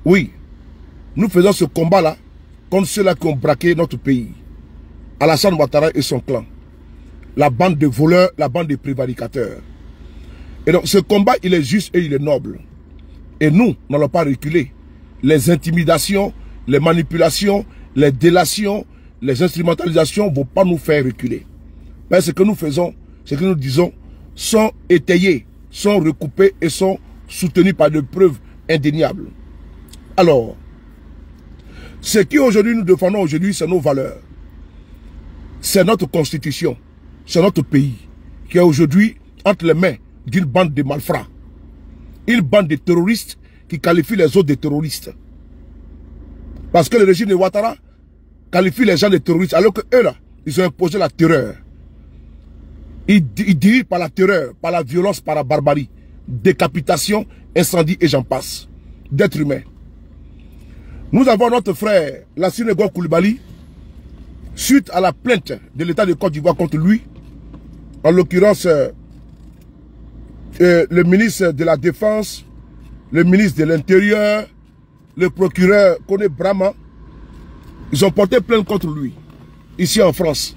Oui, nous faisons ce combat-là contre ceux-là qui ont braqué notre pays. Alassane Ouattara et son clan. La bande de voleurs, la bande de prévaricateurs. Et donc ce combat, il est juste et il est noble. Et nous n'allons pas reculer. Les intimidations, les manipulations, les délations, les instrumentalisations ne vont pas nous faire reculer. Mais ce que nous faisons, ce que nous disons, sont étayés, sont recoupés et sont soutenus par des preuves indéniables. Alors, ce qui aujourd'hui nous défendons aujourd'hui, c'est nos valeurs. C'est notre constitution. C'est notre pays qui est aujourd'hui entre les mains d'une bande de malfrats. Une bande de terroristes qui qualifie les autres de terroristes. Parce que le régime de Ouattara qualifie les gens de terroristes, alors que eux là, ils ont imposé la terreur. Ils dirigent par la terreur, par la violence, par la barbarie. Décapitation, incendie et j'en passe. D'êtres humains. Nous avons notre frère Lassine Gouakou Koulibaly, suite à la plainte de l'État de Côte d'Ivoire contre lui, en l'occurrence le ministre de la Défense, le ministre de l'Intérieur, le procureur Koné Brahma, ils ont porté plainte contre lui, ici en France.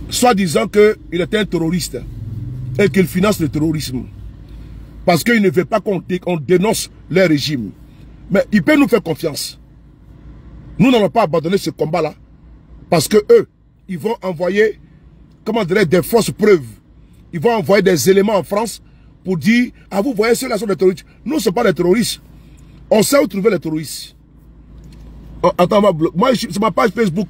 Soit disant qu'il était un terroriste et qu'il finance le terrorisme. Parce qu'il ne veut pas qu'on dénonce leur régime. Mais il peut nous faire confiance. Nous n'allons pas abandonner ce combat-là. Parce que eux, ils vont envoyer, comment dirais, des fausses preuves. Ils vont envoyer des éléments en France pour dire, ah vous voyez ceux-là sont des terroristes. Nous ne sommes pas des terroristes. On sait où trouver les terroristes. Oh, attends, moi c'est ma page Facebook.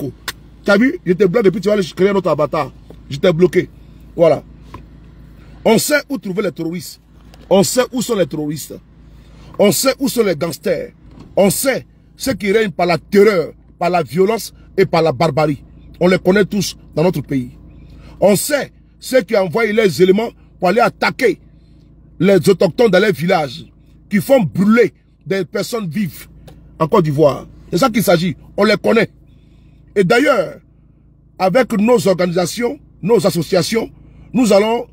Tu as vu, j'étais bloqué depuis tu vas aller créer notre avatar. J'étais bloqué. Voilà. On sait où trouver les terroristes. On sait où sont les terroristes. On sait où sont les gangsters. On sait ceux qui règnent par la terreur, par la violence et par la barbarie. On les connaît tous dans notre pays. On sait ceux qui envoient les éléments pour aller attaquer les autochtones dans les villages, qui font brûler des personnes vives en Côte d'Ivoire. C'est ça qu'il s'agit. On les connaît. Et d'ailleurs, avec nos organisations, nos associations, nous avons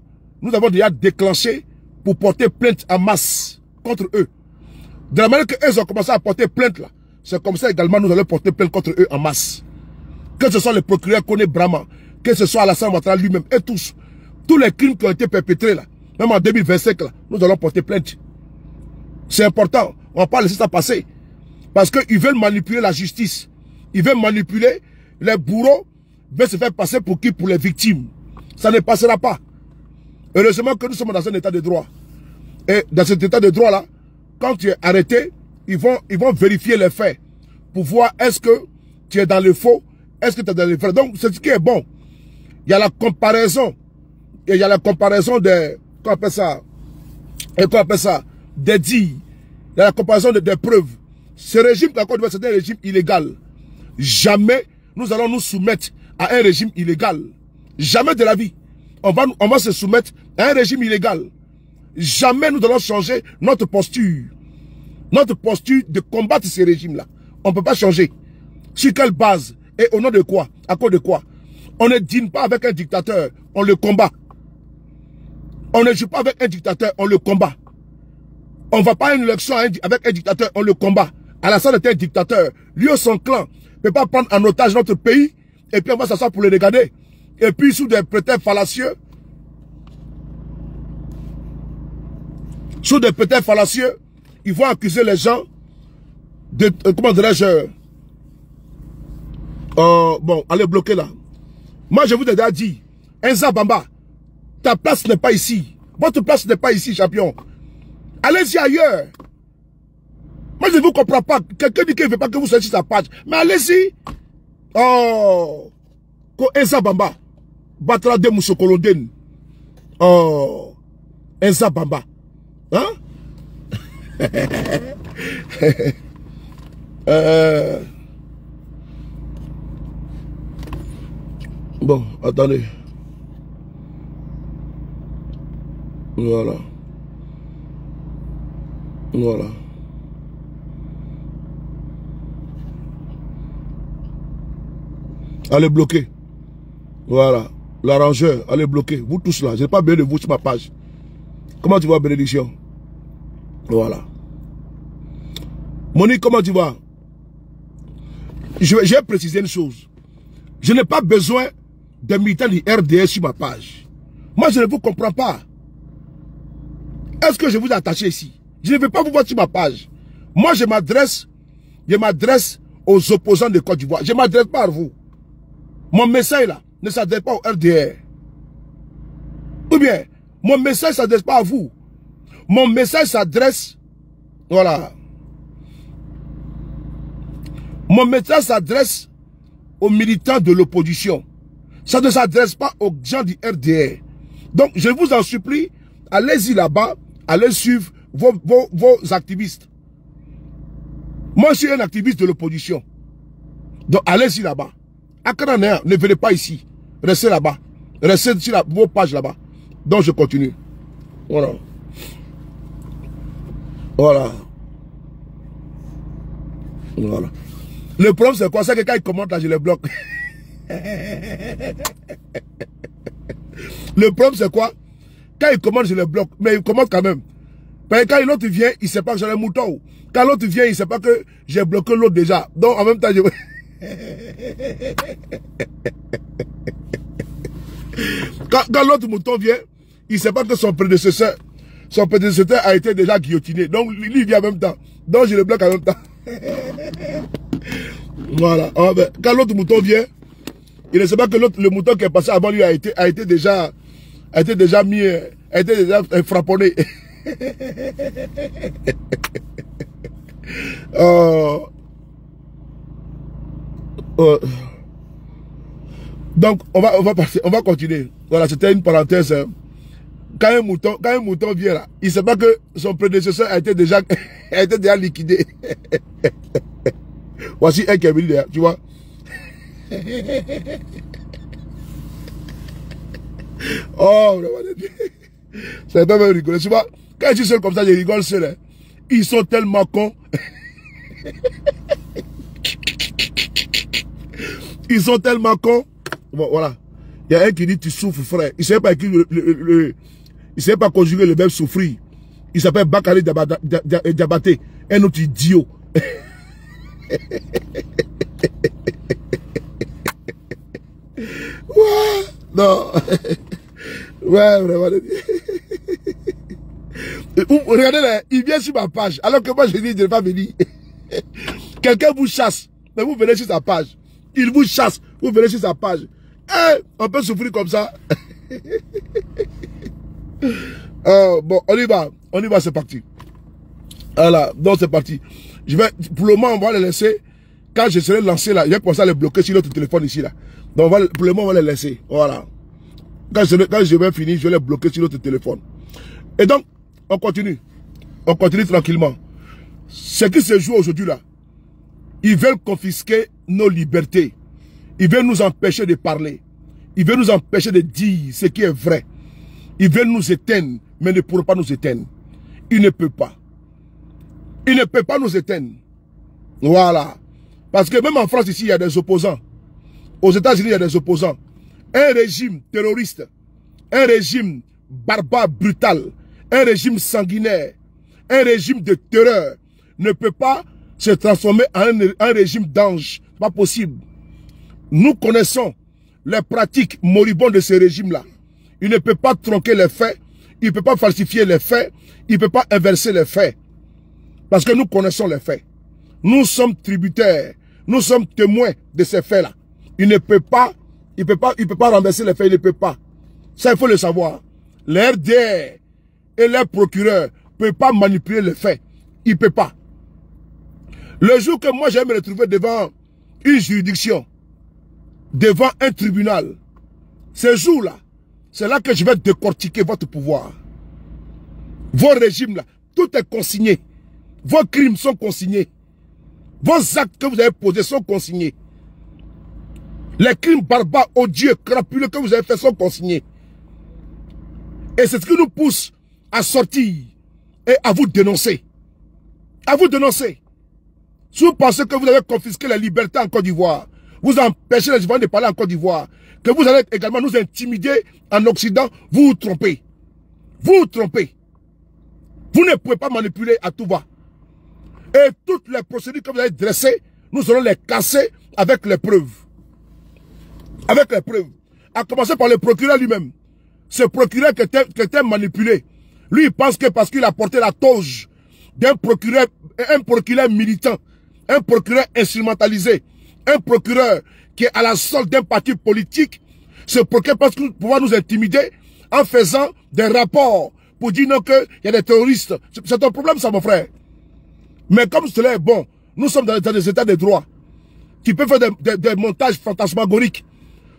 déjà déclenché pour porter plainte en masse contre eux. De la manière qu'eux ont commencé à porter plainte là, c'est comme ça également nous allons porter plainte contre eux en masse. Que ce soit le procureur Koné Brahma, que ce soit Alassane Ouattara lui-même et tous les crimes qui ont été perpétrés là, même en 2025 là, nous allons porter plainte. C'est important, on ne va pas laisser ça passer. Parce qu'ils veulent manipuler la justice. Ils veulent manipuler les bourreaux, veulent se faire passer pour qui? Pour les victimes. Ça ne passera pas. Heureusement que nous sommes dans un état de droit. Et dans cet état de droit là, quand tu es arrêté, ils vont vérifier les faits pour voir est-ce que tu es dans le faux, est-ce que tu es dans le vrai. Donc c'est ce qui est bon. Il y a la comparaison. Et il y a la comparaison des, qu'on appelle ça, des dits. Il y a la comparaison des preuves. Ce régime, c'est un régime illégal. Jamais nous allons nous soumettre à un régime illégal. Jamais de la vie. On va se soumettre à un régime illégal. Jamais nous allons changer notre posture. Notre posture de combattre ce régime-là. On ne peut pas changer. Sur quelle base? Et au nom de quoi? À cause de quoi? On ne dîne pas avec un dictateur, on le combat. On ne joue pas avec un dictateur, on le combat. On ne va pas à une élection avec un dictateur, on le combat. Alassane est un dictateur. Lui ou son clan ne peut pas prendre en otage notre pays. Et puis on va s'asseoir pour le regarder. Et puis sous des prétextes fallacieux. Sous des prétextes fallacieux, ils vont accuser les gens de, comment dirais-je, bon, allez bloquer là. Moi je vous ai déjà dit, Enza Bamba, ta place n'est pas ici. Votre place n'est pas ici, champion. Allez-y ailleurs. Moi je ne vous comprends pas. Quelqu'un dit qu'il ne veut pas que vous soyez sur sa page. Mais allez-y. Oh. Ko Enza Bamba. Batra de Moussokoloden. Oh. Enza Bamba. Hein? Bon, attendez. Voilà. Voilà. Allez bloquer. Voilà. L'arrangeur, allez bloquer. Vous tous là, je n'ai pas besoin de vous sur ma page. Comment tu vois bénédiction? Voilà. Monique, comment tu vas? J'ai précisé une chose. Je n'ai pas besoin de militants du RDS sur ma page. Moi, je ne vous comprends pas. Est-ce que je vous ai attaché ici? Je ne veux pas vous voir sur ma page. Moi, je m'adresse aux opposants de Côte d'Ivoire. Je ne m'adresse pas à vous. Mon message là ne s'adresse pas au RDR. Ou bien, mon message ne s'adresse pas à vous. Mon message s'adresse, voilà. Mon message s'adresse aux militants de l'opposition. Ça ne s'adresse pas aux gens du RDR. Donc, je vous en supplie, allez-y là-bas, allez suivre vos activistes. Moi, je suis un activiste de l'opposition. Donc, allez-y là-bas. Akananéa, ne venez pas ici. Restez là-bas. Restez sur vos pages là-bas. Donc, je continue. Voilà. Voilà. Voilà. Le problème, c'est quoi? C'est que quand ils commentent là, je les bloque. Le problème, c'est quoi? Quand ils commentent, je les bloque. Mais ils commentent quand même. Parce que quand l'autre vient, il ne sait pas que j'ai un mouton. Quand l'autre vient, il ne sait pas que j'ai bloqué l'autre déjà. Donc, en même temps, je... quand l'autre mouton vient, il ne sait pas que son prédécesseur a été déjà guillotiné. Donc, lui, il vient en même temps. Donc, je le bloque en même temps. Voilà. Ah ben, quand l'autre mouton vient, il ne sait pas que le mouton qui est passé avant lui a été déjà frapponné. Donc, on va continuer. Voilà, c'était une parenthèse. Quand un mouton vient là, il ne sait pas que son prédécesseur a été déjà liquidé. Voici un qui est venu derrière, tu vois. Oh, vraiment. C'est pas même rigoler. Tu vois, quand je suis seul comme ça, je rigole seul. Hein. Ils sont tellement cons. Ils sont tellement cons. Bon, voilà. Il y a un qui dit tu souffres, frère. Il ne sait pas écrire il sait pas conjuguer le verbe souffrir. Il s'appelle Bakary Diabaté. Un autre idiot. Ouais, non. Ouais, vraiment. Regardez là, il vient sur ma page. Alors que moi je dis, je ne vais pas venir. Quelqu'un vous chasse, mais vous venez sur sa page. Il vous chasse, vous venez sur sa page. On peut souffrir comme ça. Bon, on y va, c'est parti. Voilà, donc c'est parti. Pour le moment, on va les laisser. Quand je serai lancé là, je vais commencer à les bloquer sur l'autre téléphone ici là. Donc pour le moment, on va les laisser. Voilà. Quand je vais finir, je vais les bloquer sur l'autre téléphone. Et donc, on continue. On continue tranquillement. Ce qui se joue aujourd'hui là, ils veulent confisquer nos libertés. Ils veulent nous empêcher de parler. Ils veulent nous empêcher de dire ce qui est vrai. Ils veulent nous éteindre, mais ne pourront pas nous éteindre. Ils ne peuvent pas. Ils ne peuvent pas nous éteindre. Voilà. Parce que même en France, ici, il y a des opposants. Aux États-Unis, il y a des opposants. Un régime terroriste, un régime barbare, brutal, un régime sanguinaire, un régime de terreur ne peut pas se transformer en un régime d'ange. Ce n'est pas possible. Nous connaissons les pratiques moribondes de ce régime-là. Il ne peut pas tronquer les faits, il ne peut pas falsifier les faits, il ne peut pas inverser les faits. Parce que nous connaissons les faits. Nous sommes tributaires, nous sommes témoins de ces faits-là. Il ne peut pas renverser les faits, il ne peut pas. Ça, il faut le savoir. Les RDR et les procureurs ne peuvent pas manipuler les faits. Ils ne peuvent pas. Le jour que moi, je vais me retrouver devant une juridiction, devant un tribunal, ce jour-là, c'est là que je vais décortiquer votre pouvoir. Vos régimes là, tout est consigné. Vos crimes sont consignés. Vos actes que vous avez posés sont consignés. Les crimes barbares, odieux, crapuleux que vous avez faits sont consignés. Et c'est ce qui nous pousse à sortir et à vous dénoncer. À vous dénoncer. Si vous pensez que vous avez confisqué la liberté en Côte d'Ivoire, vous empêchez les Ivoiriens de parler en Côte d'Ivoire, que vous allez également nous intimider en Occident, vous vous trompez. Vous vous trompez. Vous ne pouvez pas manipuler à tout va. Et toutes les procédures que vous avez dressées, nous allons les casser avec les preuves. Avec les preuves. À commencer par le procureur lui-même. Ce procureur qui était manipulé. Lui, il pense que parce qu'il a porté la toge d'un procureur, un procureur militant, un procureur instrumentalisé, un procureur qui est à la solde d'un parti politique, ce procureur pense pouvoir nous intimider en faisant des rapports pour dire non qu'il y a des terroristes. C'est un problème ça, mon frère. Mais comme cela est bon, nous sommes dans des états de droit. Tu peux faire des montages fantasmagoriques.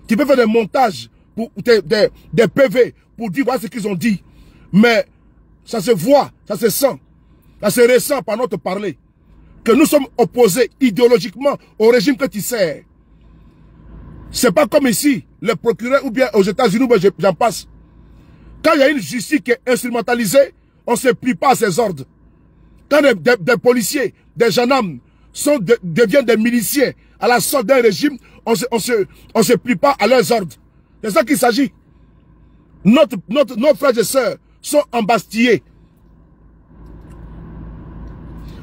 Tu peux faire des montages, pour, des PV pour dire voilà ce qu'ils ont dit. Mais ça se voit, ça se sent, ça se ressent par notre parler. Que nous sommes opposés idéologiquement au régime que tu sers. C'est pas comme ici, le procureur ou bien aux États-Unis, j'en passe. Quand il y a une justice qui est instrumentalisée, on ne se plie pas à ses ordres. Quand des policiers, des gendarmes deviennent des miliciens à la sorte d'un régime, on se plie pas à leurs ordres. C'est ça qu'il s'agit. Nos frères et sœurs sont embastillés.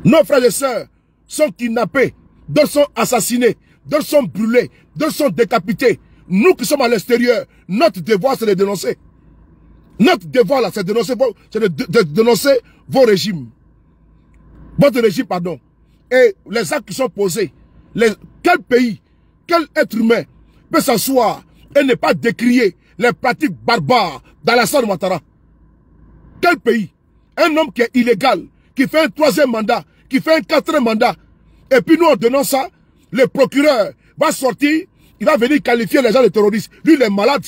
Nos frères et sœurs sont kidnappés, d'autres sont assassinés, d'autres sont brûlés, d'autres sont décapités. Nous qui sommes à l'extérieur, notre devoir c'est de dénoncer. Notre devoir là, c'est de dénoncer vos régimes. Votre régime, pardon. Et les actes qui sont posés. Quel pays, quel être humain peut s'asseoir et ne pas décrier les pratiques barbares d'Alassane Ouattara? Quel pays? Un homme qui est illégal, qui fait un 3e mandat, qui fait un 4e mandat. Et puis nous, en donnant ça, le procureur va sortir, il va venir qualifier les gens de terroristes. Lui, il est malade.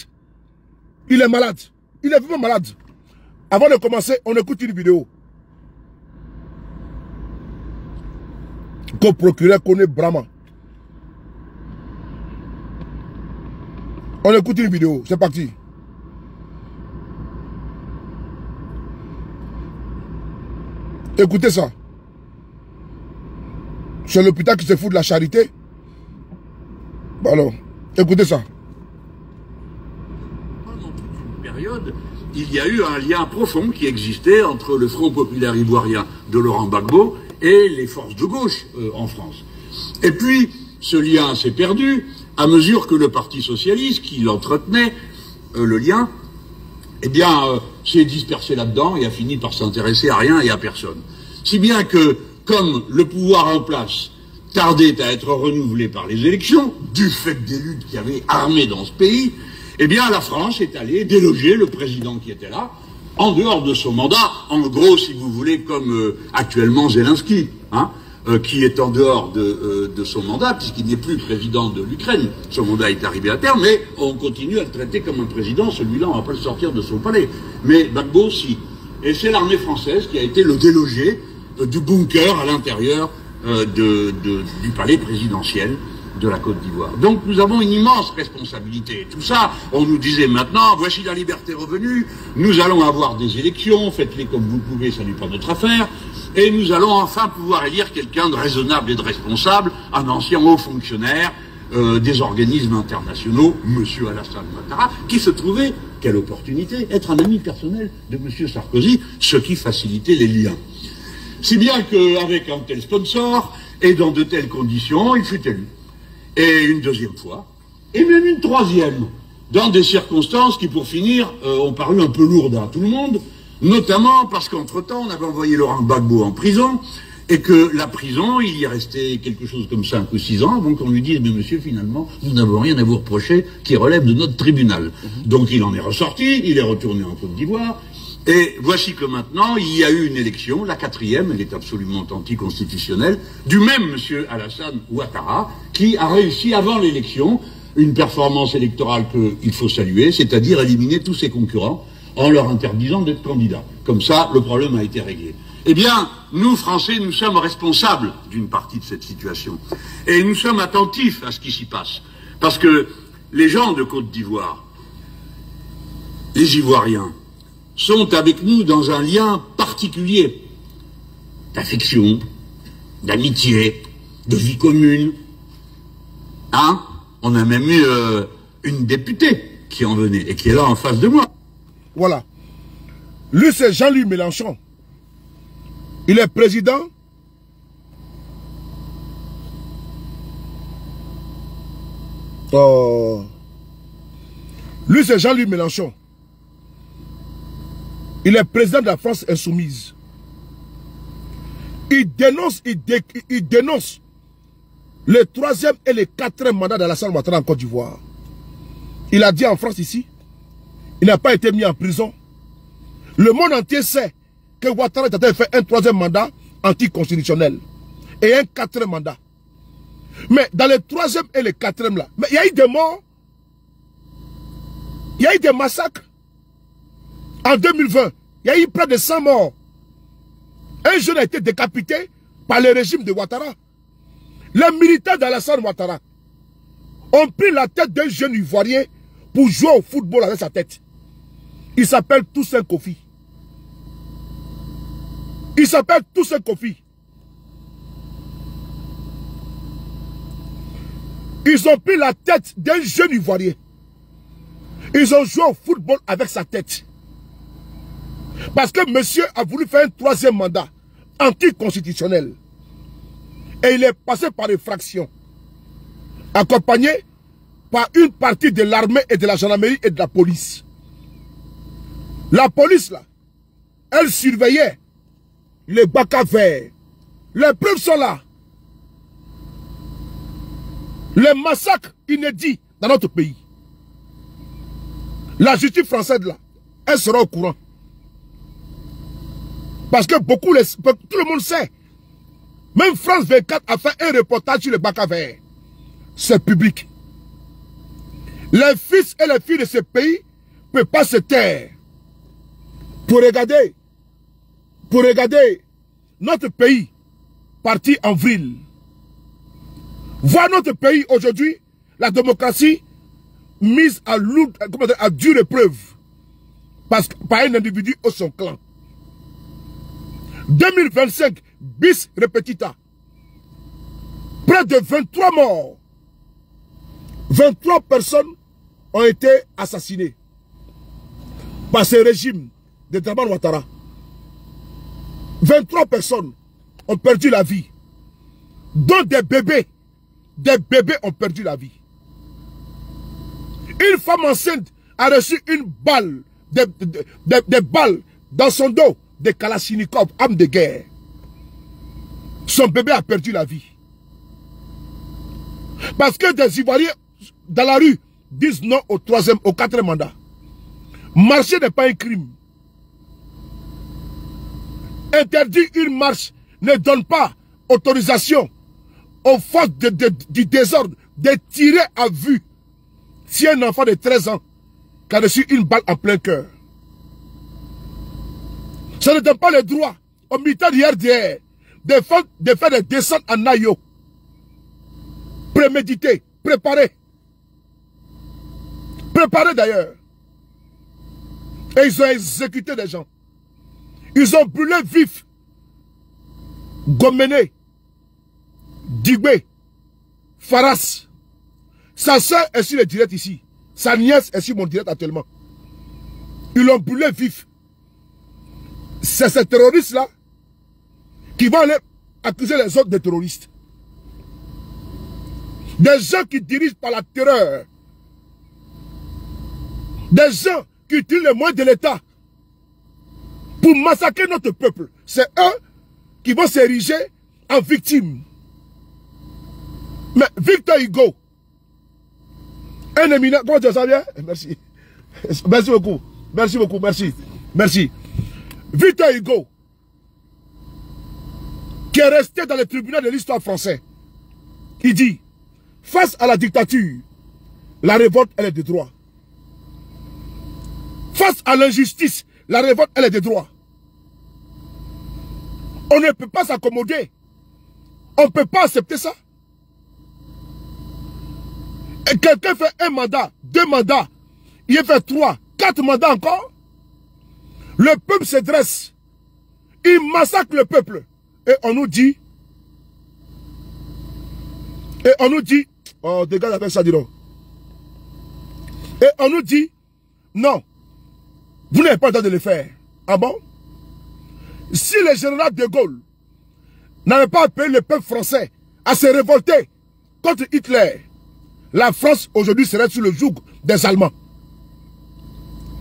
Il est malade. Il est vraiment malade. Avant de commencer, on écoute une vidéo. Que le procureur connaît Brahma. On écoute une vidéo. C'est parti. Écoutez ça. C'est l'hôpital qui se fout de la charité. Alors, écoutez ça. Pendant toute une période, il y a eu un lien profond qui existait entre le Front populaire ivoirien de Laurent Gbagbo et les forces de gauche en France. Et puis, ce lien s'est perdu à mesure que le Parti socialiste, qui l'entretenait, le lien, eh bien, s'est dispersé là-dedans et a fini par s'intéresser à rien et à personne. Si bien que, comme le pouvoir en place tardait à être renouvelé par les élections, du fait des luttes qui avaient armé dans ce pays, eh bien, la France est allée déloger le président qui était là, en dehors de son mandat, en gros, si vous voulez, comme actuellement Zelensky, hein, qui est en dehors de son mandat, puisqu'il n'est plus président de l'Ukraine. Son mandat est arrivé à terme, mais on continue à le traiter comme un président. Celui-là, on ne va pas le sortir de son palais. Mais Gbagbo, si. Et c'est l'armée française qui a été le délogé du bunker à l'intérieur du palais présidentiel de la Côte d'Ivoire. Donc nous avons une immense responsabilité. Tout ça, on nous disait maintenant, voici la liberté revenue, nous allons avoir des élections, faites-les comme vous pouvez, ça n'est pas notre affaire, et nous allons enfin pouvoir élire quelqu'un de raisonnable et de responsable, un ancien haut fonctionnaire des organismes internationaux, M. Alassane Ouattara, qui se trouvait, quelle opportunité, être un ami personnel de M. Sarkozy, ce qui facilitait les liens. Si bien qu'avec un tel sponsor, et dans de telles conditions, il fut élu. Et une deuxième fois, et même une troisième, dans des circonstances qui, pour finir, ont paru un peu lourdes à tout le monde, notamment parce qu'entre-temps, on avait envoyé Laurent Gbagbo en prison, et que la prison, il y est resté quelque chose comme 5 ou 6 ans, avant qu'on lui dise, mais monsieur, finalement, nous n'avons rien à vous reprocher qui relève de notre tribunal. Donc il en est ressorti, il est retourné en Côte d'Ivoire, et voici que maintenant, il y a eu une élection, la 4e, elle est absolument anticonstitutionnelle, du même monsieur Alassane Ouattara, qui a réussi avant l'élection une performance électorale qu'il faut saluer, c'est-à-dire éliminer tous ses concurrents en leur interdisant d'être candidats. Comme ça, le problème a été réglé. Eh bien, nous, Français, nous sommes responsables d'une partie de cette situation. Et nous sommes attentifs à ce qui s'y passe. Parce que les gens de Côte d'Ivoire, les Ivoiriens, sont avec nous dans un lien particulier d'affection, d'amitié, de vie commune. Hein? On a même eu une députée qui en venait et qui est là en face de moi. Voilà. Lui, c'est Jean-Louis Mélenchon. Il est président Oh. Lui, c'est Jean-Louis Mélenchon. Il est président de la France insoumise. Il dénonce le 3e et le 4e mandat d'Alassane Ouattara en Côte d'Ivoire. Il a dit en France ici, il n'a pas été mis en prison. Le monde entier sait que Ouattara a fait un 3e mandat anticonstitutionnel et un 4e mandat. Mais dans le 3e et le 4e là, mais il y a eu des morts, il y a eu des massacres. En 2020, il y a eu près de 100 morts. Un jeune a été décapité par le régime de Ouattara. Les militaires d'Alassane Ouattara ont pris la tête d'un jeune Ivoirien pour jouer au football avec sa tête. Il s'appelle Toussaint Kofi. Il s'appelle Toussaint Kofi. Ils ont pris la tête d'un jeune Ivoirien. Ils ont joué au football avec sa tête. Parce que monsieur a voulu faire un 3e mandat anticonstitutionnel. Et il est passé par effraction. Accompagné par une partie de l'armée et de la gendarmerie et de la police. La police là, elle surveillait les Baka verts. Les preuves sont là. Les massacres inédits dans notre pays. La justice française là, elle sera au courant. Parce que tout le monde sait. Même France 24 a fait un reportage sur les Baka verts. C'est public. Les fils et les filles de ce pays ne peuvent pas se taire. Pour regarder notre pays parti en vrille. Voir notre pays aujourd'hui, la démocratie mise à dure épreuve par un individu ou son clan. 2025, bis repetita. Près de 23 morts. 23 personnes ont été assassinées par ce régime de Dramane Ouattara. 23 personnes ont perdu la vie. Dont des bébés ont perdu la vie. Une femme enceinte a reçu une balle, des balles dans son dos, des Kalachnikov, armes de guerre. Son bébé a perdu la vie. Parce que des Ivoiriens dans la rue disent non au 3e, au 4e mandat. Marcher n'est pas un crime. Interdire une marche ne donne pas autorisation aux forces du désordre de tirer à vue si un enfant de 13 ans qui a reçu une balle en plein cœur. Ça ne donne pas le droit aux militaires du RDR de faire des descentes en Ayo. Prémédité, préparé. Préparé d'ailleurs. Et ils ont exécuté des gens. Ils ont brûlé vif Gomene, Digbe, Faras. Sa soeur est sur le direct ici. Sa nièce est sur mon direct actuellement. Ils l'ont brûlé vif. C'est ces terroristes-là qui vont aller accuser les autres des terroristes. Des gens qui dirigent par la terreur. Des gens qui utilisent les moyens de l'État pour massacrer notre peuple. C'est eux qui vont s'ériger en victimes. Mais Victor Hugo, un éminent, comment tu ça bien? Merci. Merci beaucoup. Merci beaucoup. Merci. Merci. Victor Hugo, qui est resté dans le tribunal de l'histoire française, il dit, face à la dictature, la révolte, elle est de droit. Face à l'injustice, la révolte, elle est de droit. On ne peut pas s'accommoder. On ne peut pas accepter ça. Et quelqu'un fait un mandat, 2 mandats, il fait 3, 4 mandats encore. Le peuple se dresse. Il massacre le peuple. Et on nous dit, oh, dégage avec ça, dis donc. Et on nous dit, non, vous n'avez pas le droit de le faire. Ah bon? Si le général de Gaulle n'avait pas appelé le peuple français à se révolter contre Hitler, la France aujourd'hui serait sous le joug des Allemands.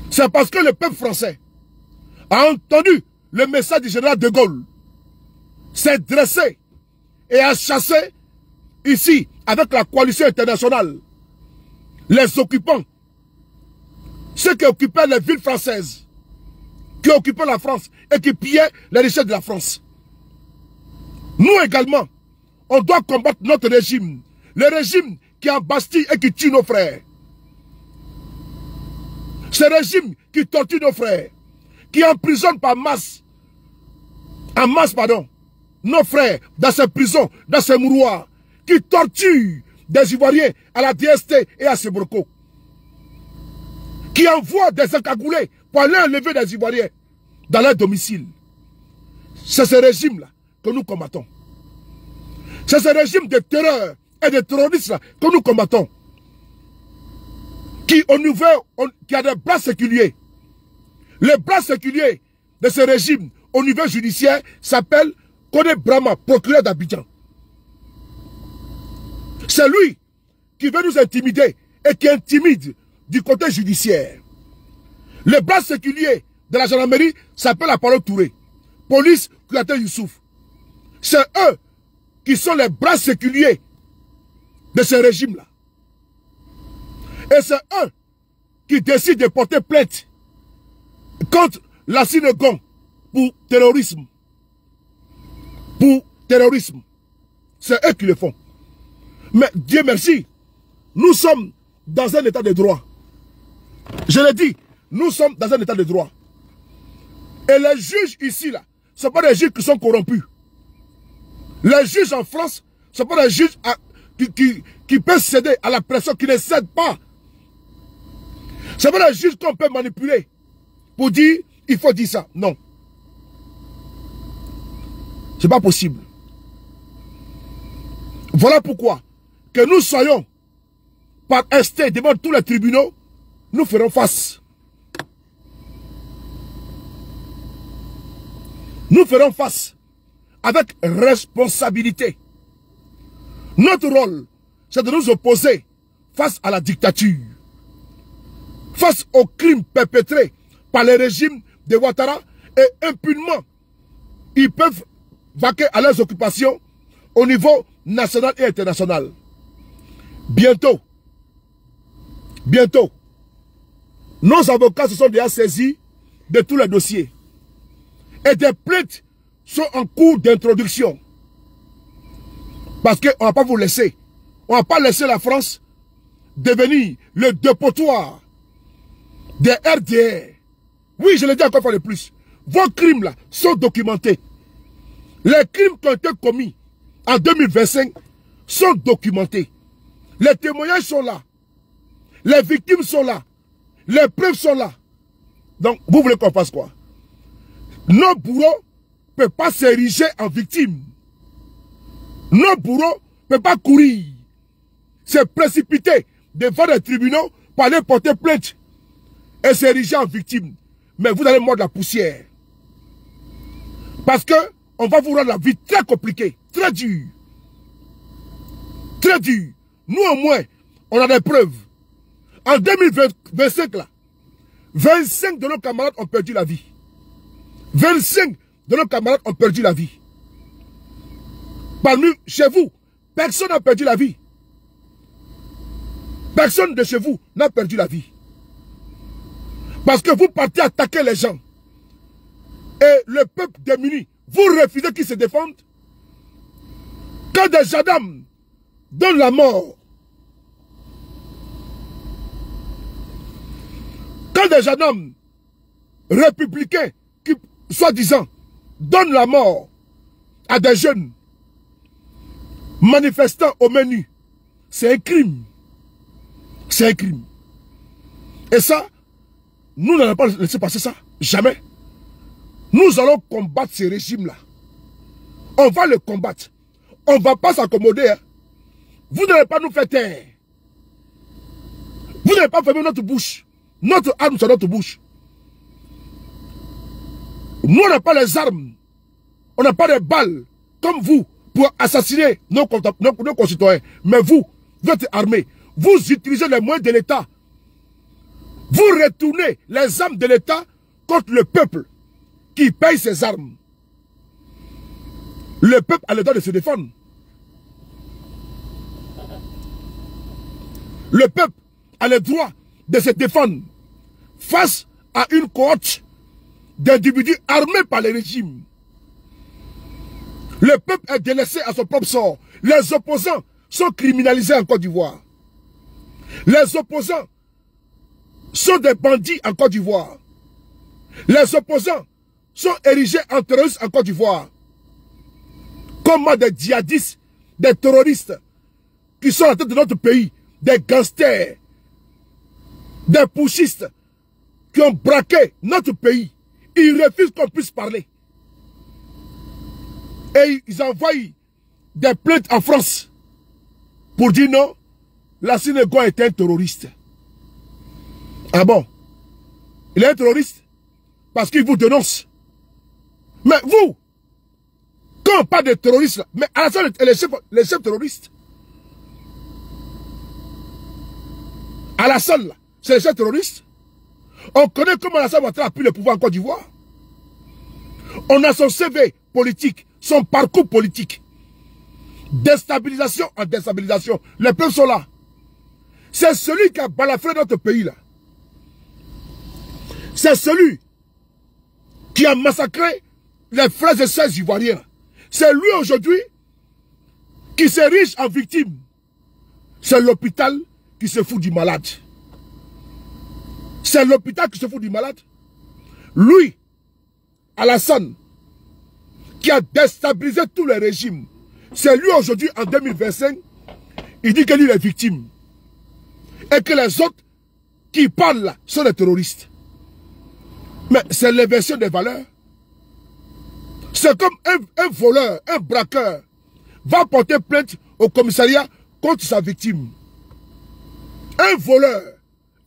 C'est parce que le peuple français a entendu le message du général de Gaulle, s'est dressé et a chassé ici, avec la coalition internationale, les occupants, ceux qui occupaient les villes françaises, qui occupaient la France et qui pillaient les richesses de la France. Nous également, on doit combattre notre régime, le régime qui embastille et qui tue nos frères. Ce régime qui torture nos frères, qui emprisonne par masse, en masse, pardon, nos frères dans ces prisons, dans ces mouroirs, qui torture des Ivoiriens à la DST et à Sebroko, qui envoie des encagoulés pour aller enlever des Ivoiriens dans leur domicile. C'est ce régime-là que nous combattons. C'est ce régime de terreur et de terroristes que nous combattons. Qui a des bras séculiers. Le bras séculier de ce régime au niveau judiciaire s'appelle Koné Brahma, procureur d'Abidjan. C'est lui qui veut nous intimider et qui intimide du côté judiciaire. Le bras séculier de la gendarmerie s'appelle la parole Touré. Police Kouyaté Youssouf. C'est eux qui sont les bras séculiers de ce régime-là. Et c'est eux qui décident de porter plainte contre la Sénégal pour terrorisme. Pour terrorisme. C'est eux qui le font. Mais Dieu merci, nous sommes dans un état de droit. Je l'ai dit, nous sommes dans un état de droit. Et les juges ici, là, ce ne sont pas des juges qui sont corrompus. Les juges en France, ce ne sont pas des juges qui peuvent céder à la pression, qui ne cèdent pas. Ce ne sont pas des juges qu'on peut manipuler pour dire, il faut dire ça. Non. Ce n'est pas possible. Voilà pourquoi, que nous soyons par instinct devant tous les tribunaux, nous ferons face. Nous ferons face avec responsabilité. Notre rôle, c'est de nous opposer face à la dictature, face aux crimes perpétrés par le régime de Ouattara, et impunément, ils peuvent vaquer à leurs occupations au niveau national et international. Bientôt, nos avocats se sont déjà saisis de tous les dossiers. Et des plaintes sont en cours d'introduction. Parce qu'on ne va pas vous laisser. On ne va pas laisser la France devenir le dépotoir des RDR. Oui, je le dis encore une fois de plus. Vos crimes là sont documentés. Les crimes qui ont été commis en 2025 sont documentés. Les témoignages sont là. Les victimes sont là. Les preuves sont là. Donc, vous voulez qu'on fasse quoi? Nos bourreaux ne peuvent pas s'ériger en victimes. Nos bourreaux ne peuvent pas courir, se précipiter devant les tribunaux pour aller porter plainte et s'ériger en victime. Mais vous allez mordre la poussière. Parce que on va vous rendre la vie très compliquée, très dure. Très dure. Nous au moins, on a des preuves. En 2025, là, 25 de nos camarades ont perdu la vie. 25 de nos camarades ont perdu la vie. Parmi, chez vous, personne n'a perdu la vie. Personne de chez vous n'a perdu la vie. Parce que vous partez attaquer les gens. Et le peuple démuni, vous refusez qu'ils se défendent. Quand des gendarmes donnent la mort, quand des gendarmes républicains, qui, soi-disant, donnent la mort à des jeunes manifestants au menu, c'est un crime. C'est un crime. Et ça, nous n'allons pas laisser passer ça. Jamais. Nous allons combattre ce régime-là. On va le combattre. On ne va pas s'accommoder. Hein. Vous n'allez pas nous faire taire. Vous n'allez pas fermer notre bouche. Notre arme sur notre bouche. Nous, on n'a pas les armes. On n'a pas de balles, comme vous, pour assassiner nos concitoyens. Mais vous, vous êtes armés. vous utilisez les moyens de l'État. Vous retournez les armes de l'État contre le peuple qui paye ses armes. Le peuple a le droit de se défendre. Le peuple a le droit de se défendre face à une cohorte d'individus armés par le régime. Le peuple est délaissé à son propre sort. Les opposants sont criminalisés en Côte d'Ivoire. Les opposants sont des bandits en Côte d'Ivoire. Les opposants sont érigés en terroristes en Côte d'Ivoire. Comment des djihadistes, des terroristes qui sont à la tête de notre pays, des gangsters, des putschistes qui ont braqué notre pays, ils refusent qu'on puisse parler. Et ils envoient des plaintes en France pour dire non, Lassine Ngo est un terroriste. Ah bon? Il est un terroriste parce qu'il vous dénonce. Mais vous, quand on parle de terroristes, mais Alassane est les chefs terroristes. Alassane, c'est le chef terroriste. On connaît comment Alassane Ouattara a pris le pouvoir en Côte d'Ivoire. On a son CV politique, son parcours politique. Déstabilisation en déstabilisation. Les peuples sont là. C'est celui qui a balafré notre pays là. C'est celui qui a massacré les frères et sœurs ivoiriens. C'est lui aujourd'hui qui s'érige en victime. C'est l'hôpital qui se fout du malade. C'est l'hôpital qui se fout du malade. Lui, Alassane, qui a déstabilisé tous les régimes. C'est lui aujourd'hui, en 2025, il dit que lui est victime. Et que les autres qui parlent là sont des terroristes. Mais c'est l'inversion des valeurs. C'est comme un voleur, un braqueur va porter plainte au commissariat contre sa victime. Un voleur,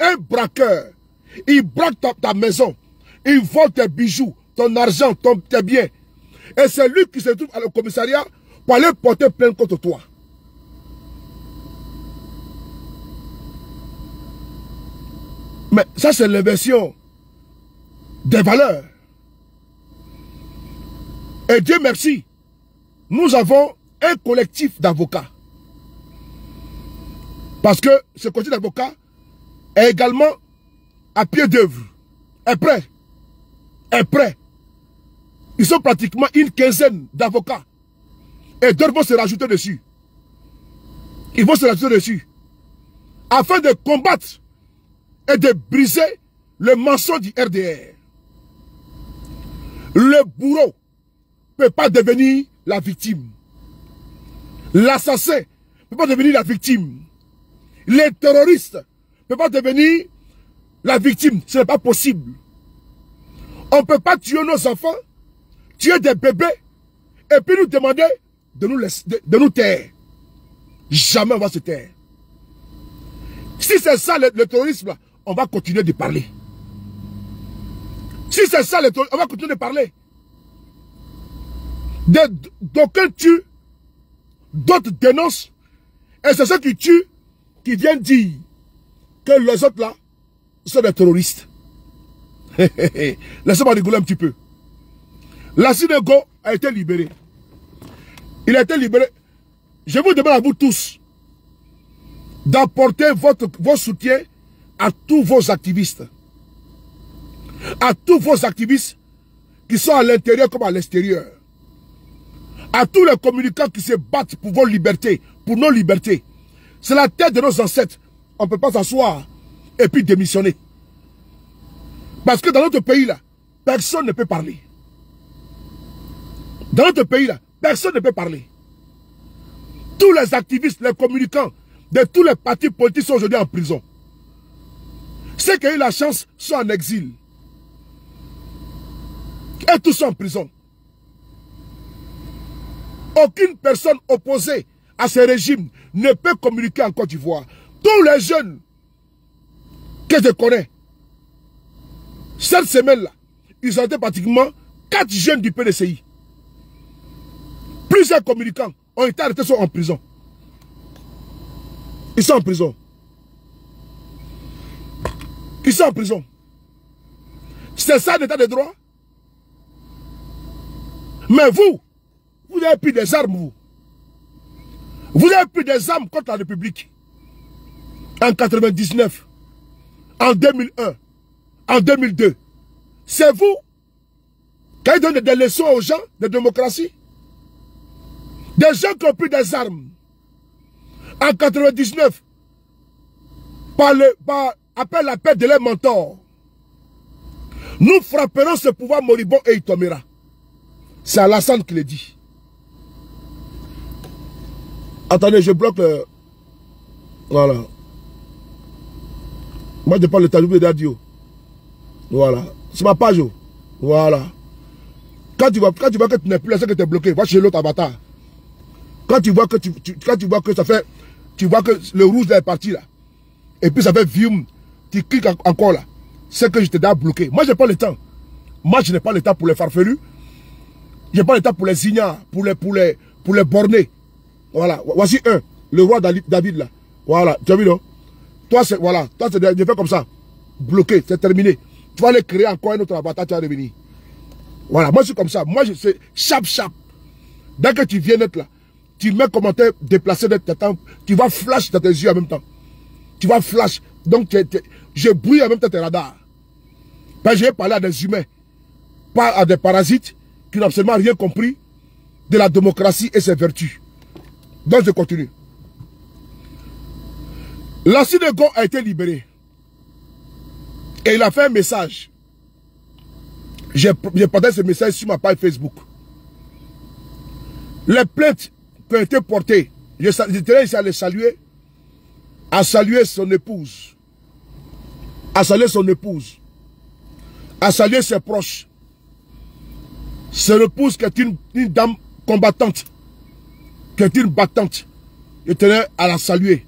un braqueur, il braque ta maison, il vole tes bijoux, ton argent, tes biens. Et c'est lui qui se trouve au commissariat pour aller porter plainte contre toi. Mais ça, c'est l'inversion des valeurs. Et Dieu merci, nous avons un collectif d'avocats. Parce que ce collectif d'avocats est également à pied d'œuvre, est prêt. Est prêt. Ils sont pratiquement une quinzaine d'avocats. Et d'autres vont se rajouter dessus. Ils vont se rajouter dessus. Afin de combattre et de briser le mensonge du RDR. Le bourreau ne peut pas devenir la victime. L'assassin ne peut pas devenir la victime. Les terroristes ne peuvent pas devenir la victime. Ce n'est pas possible. On ne peut pas tuer nos enfants, tuer des bébés, et puis nous demander de nous taire. Jamais on va se taire. Si c'est ça le terrorisme, là, on va continuer de parler. Si c'est ça le terrorisme, on va continuer de parler. D'aucuns tuent, d'autres dénoncent, et c'est ceux qui tuent qui viennent dire que les autres là sont des terroristes. Laissez-moi rigoler un petit peu. Lassine Ngo a été libéré. Il a été libéré. Je vous demande à vous tous d'apporter vos soutiens à tous vos activistes. À tous vos activistes qui sont à l'intérieur comme à l'extérieur. À tous les communicants qui se battent pour vos libertés, pour nos libertés. C'est la tête de nos ancêtres. On ne peut pas s'asseoir et puis démissionner. Parce que dans notre pays là, personne ne peut parler. Dans notre pays là, personne ne peut parler. Tous les activistes, les communicants de tous les partis politiques sont aujourd'hui en prison. Ceux qui ont eu la chance sont en exil. Et tous sont en prison. Aucune personne opposée à ce régime ne peut communiquer en Côte d'Ivoire. Tous les jeunes que je connais, cette semaine-là, ils ont été pratiquement 4 jeunes du PDCI. Plusieurs communicants ont été arrêtés, sont en prison. Ils sont en prison. qui sont en prison. C'est ça l'état de droit? Mais vous avez pris des armes, vous. Vous avez pris des armes contre la République. En 99, en 2001, en 2002. C'est vous qui avez donné des leçons aux gens de démocratie. Des gens qui ont pris des armes. En 99, par appel à paix de leurs mentors. Nous frapperons ce pouvoir moribond et il tombera. C'est Alassane qui le dit. Attendez, je bloque le... Voilà. Moi, je parle de Talibé d'Adio. Voilà. C'est ma page. Voilà. Quand tu vois que tu n'es plus là, c'est que tu es bloqué. Va chez l'autre avatar. Quand tu vois que ça fait... Tu vois que le rouge là est parti là. Et puis ça fait vium. Tu cliques encore là. C'est que je t'ai déjà bloqué. Moi, je n'ai pas le temps. Moi, je n'ai pas le temps pour les farfelus. Je n'ai pas le temps pour les ignares, pour les bornés. Voilà. Voici un. Le roi David là. Voilà. Tu as vu non? Toi, c'est... Voilà. Toi, c'est... Je fais comme ça. Bloqué. C'est terminé. Tu vas aller créer encore un autre avatar. Tu vas revenir. Voilà. Moi, je suis comme ça. Moi, je sais... Chap. Dès que tu viens d'être là, tu mets commentaire déplacé de tes temps. Tu vas flash dans tes yeux en même temps. Tu vas flash. Donc, je brouille en même temps tes radars. Ben, j'ai parlé à des humains. Pas à des parasites qui n'ont absolument rien compris de la démocratie et ses vertus. Donc, je continue. L'ancien de Go a été libéré. Et il a fait un message. J'ai partagé ce message sur ma page Facebook. Les plaintes qui ont été portées, je tenais ici à les saluer, à saluer son épouse, à saluer ses proches. Son épouse qui est une dame combattante, qui est une battante. Je tenais à la saluer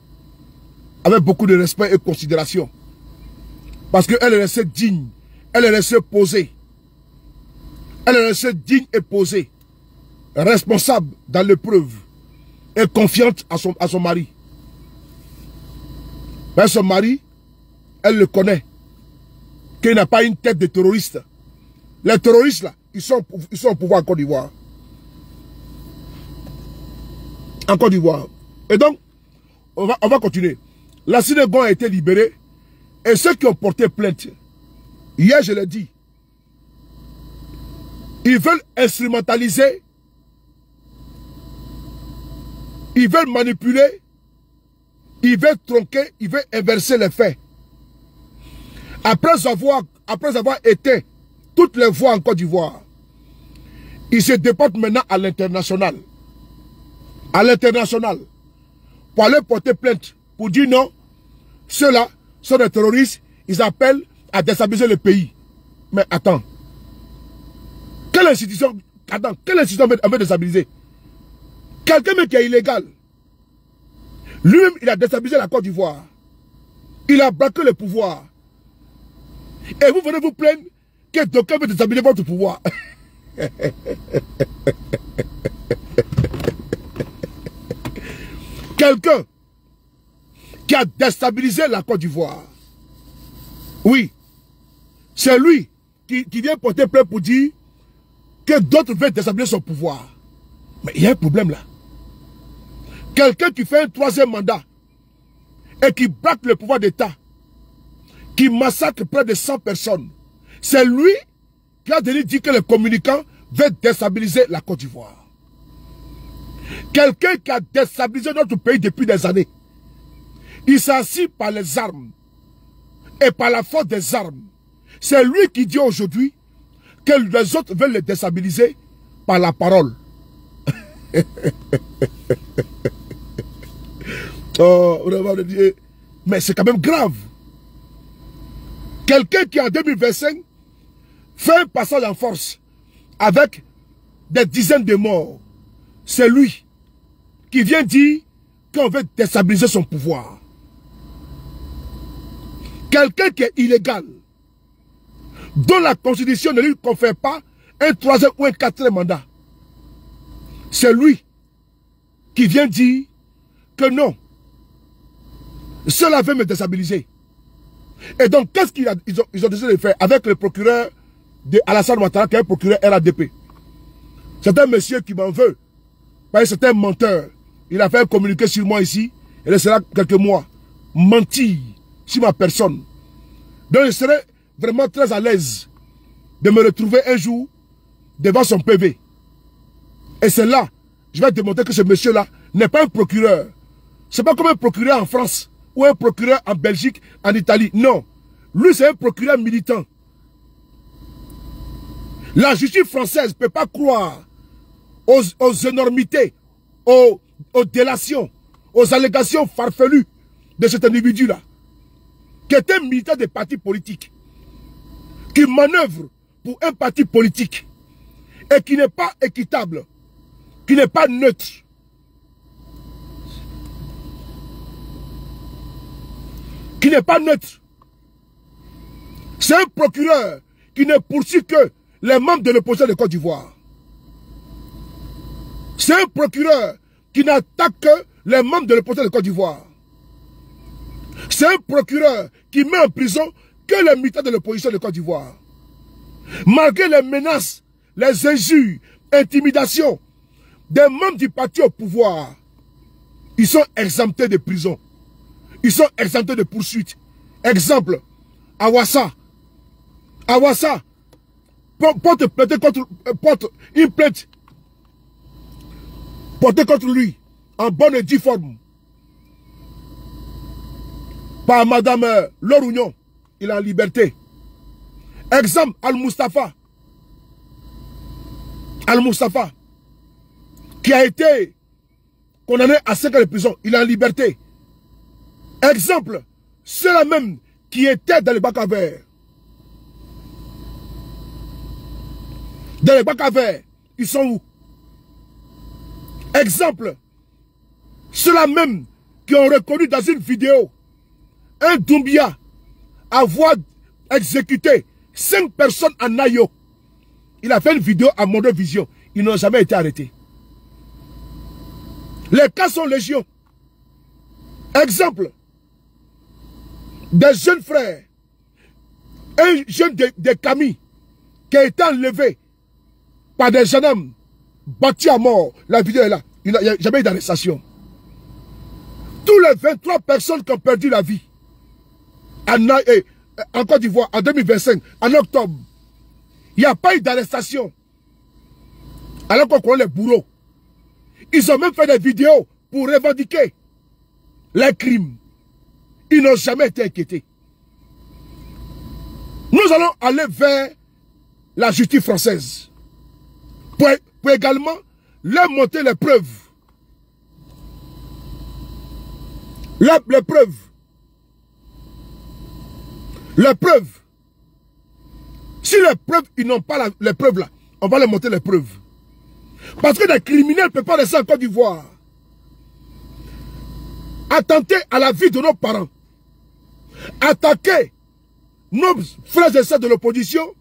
avec beaucoup de respect et considération. Parce qu'elle est restée digne, elle est restée posée. Elle est restée digne et posée, responsable dans l'épreuve et confiante à son mari. Mais son mari, elle le connaît, qu'il n'a pas une tête de terroriste. Les terroristes là, ils sont au pouvoir en Côte d'Ivoire. En Côte d'Ivoire. Et donc, on va continuer. La synagogue a été libérée et ceux qui ont porté plainte, hier je l'ai dit, ils veulent instrumentaliser, ils veulent manipuler, ils veulent tronquer, ils veulent inverser les faits. Après avoir éteint toutes les voix en Côte d'Ivoire, ils se déportent maintenant à l'international. À l'international. Pour aller porter plainte. Pour dire non, ceux-là sont des terroristes, ils appellent à déstabiliser le pays. Mais attends. Quelle institution veut déstabiliser? Quelqu'un qui est illégal. Lui-même, il a déstabilisé la Côte d'Ivoire. Il a braqué le pouvoir. Et vous venez vous plaindre que d'aucuns veut déstabiliser votre pouvoir. Quelqu'un qui a déstabilisé la Côte d'Ivoire. Oui. C'est lui qui vient porter plainte pour dire que d'autres veulent déstabiliser son pouvoir. Mais il y a un problème là. Quelqu'un qui fait un troisième mandat et qui braque le pouvoir d'État, qui massacre près de 100 personnes, c'est lui qui a dit que les communicants veulent déstabiliser la Côte d'Ivoire. Quelqu'un qui a déstabilisé notre pays depuis des années. Il s'assit par les armes et par la force des armes. C'est lui qui dit aujourd'hui que les autres veulent les déstabiliser par la parole. Oh, mais c'est quand même grave. Quelqu'un qui en 2025 fait un passage en force avec des dizaines de morts. C'est lui qui vient dire qu'on veut déstabiliser son pouvoir. Quelqu'un qui est illégal, dont la constitution ne lui confère pas un troisième ou un quatrième mandat. C'est lui qui vient dire que non, cela veut me déstabiliser. Et donc, qu'est-ce qu'ils ont décidé de faire avec le procureur de Alassane Ouattara, qui est un procureur RADP? C'est un monsieur qui m'en veut. Parce que c'est un menteur. Il a fait un communiqué sur moi ici. Il restera quelques mois. Mentir sur ma personne. Donc, je serai vraiment très à l'aise de me retrouver un jour devant son PV. Et c'est là, je vais démontrer que ce monsieur-là n'est pas un procureur. C'est pas comme un procureur en France ou un procureur en Belgique, en Italie. Non. Lui, c'est un procureur militant. La justice française ne peut pas croire aux énormités, aux délations, aux allégations farfelues de cet individu-là, qui est un militant des partis politiques, qui manœuvre pour un parti politique et qui n'est pas équitable, qui n'est pas neutre. Qui n'est pas neutre. C'est un procureur qui ne poursuit que les membres de l'opposition de Côte d'Ivoire. C'est un procureur qui n'attaque que les membres de l'opposition de Côte d'Ivoire. C'est un procureur qui met en prison que les militants de l'opposition de Côte d'Ivoire. Malgré les menaces, les injures, intimidations des membres du parti au pouvoir, ils sont exemptés de prison. Ils sont exemptés de poursuite. Exemple, Awassa. Awassa porte une plainte portée contre lui en bonne et due forme par Madame Lorounion. Il est en liberté. Exemple, Al-Mustafa. Al-Mustafa, qui a été condamné à 5 ans de prison. Il est en liberté. Exemple, ceux-là même qui étaient dans les bacs à verre. Dans les bacs à verre, ils sont où? Exemple, ceux-là même qui ont reconnu dans une vidéo un Doumbia avoir exécuté 5 personnes en Nayo. Il a fait une vidéo à Mondovision. Ils n'ont jamais été arrêtés. Les cas sont légion. Exemple, des jeunes frères, un jeune de Camille qui a été enlevé par des jeunes hommes battus à mort. La vidéo est là. Il n'y a jamais eu d'arrestation. Tous les 23 personnes qui ont perdu la vie en Côte d'Ivoire en 2025, en octobre, il n'y a pas eu d'arrestation. Alors qu'on connaît les bourreaux. Ils ont même fait des vidéos pour revendiquer les crimes. Ils n'ont jamais été inquiétés. Nous allons aller vers la justice française pour également leur montrer les preuves. Les preuves. Les preuves. Si les preuves, ils n'ont pas les preuves là, on va leur montrer les preuves. Parce que des criminels ne peuvent pas rester en Côte d'Ivoire. Attenter à la vie de nos parents. Attaquer nos frères et sœurs de l'opposition.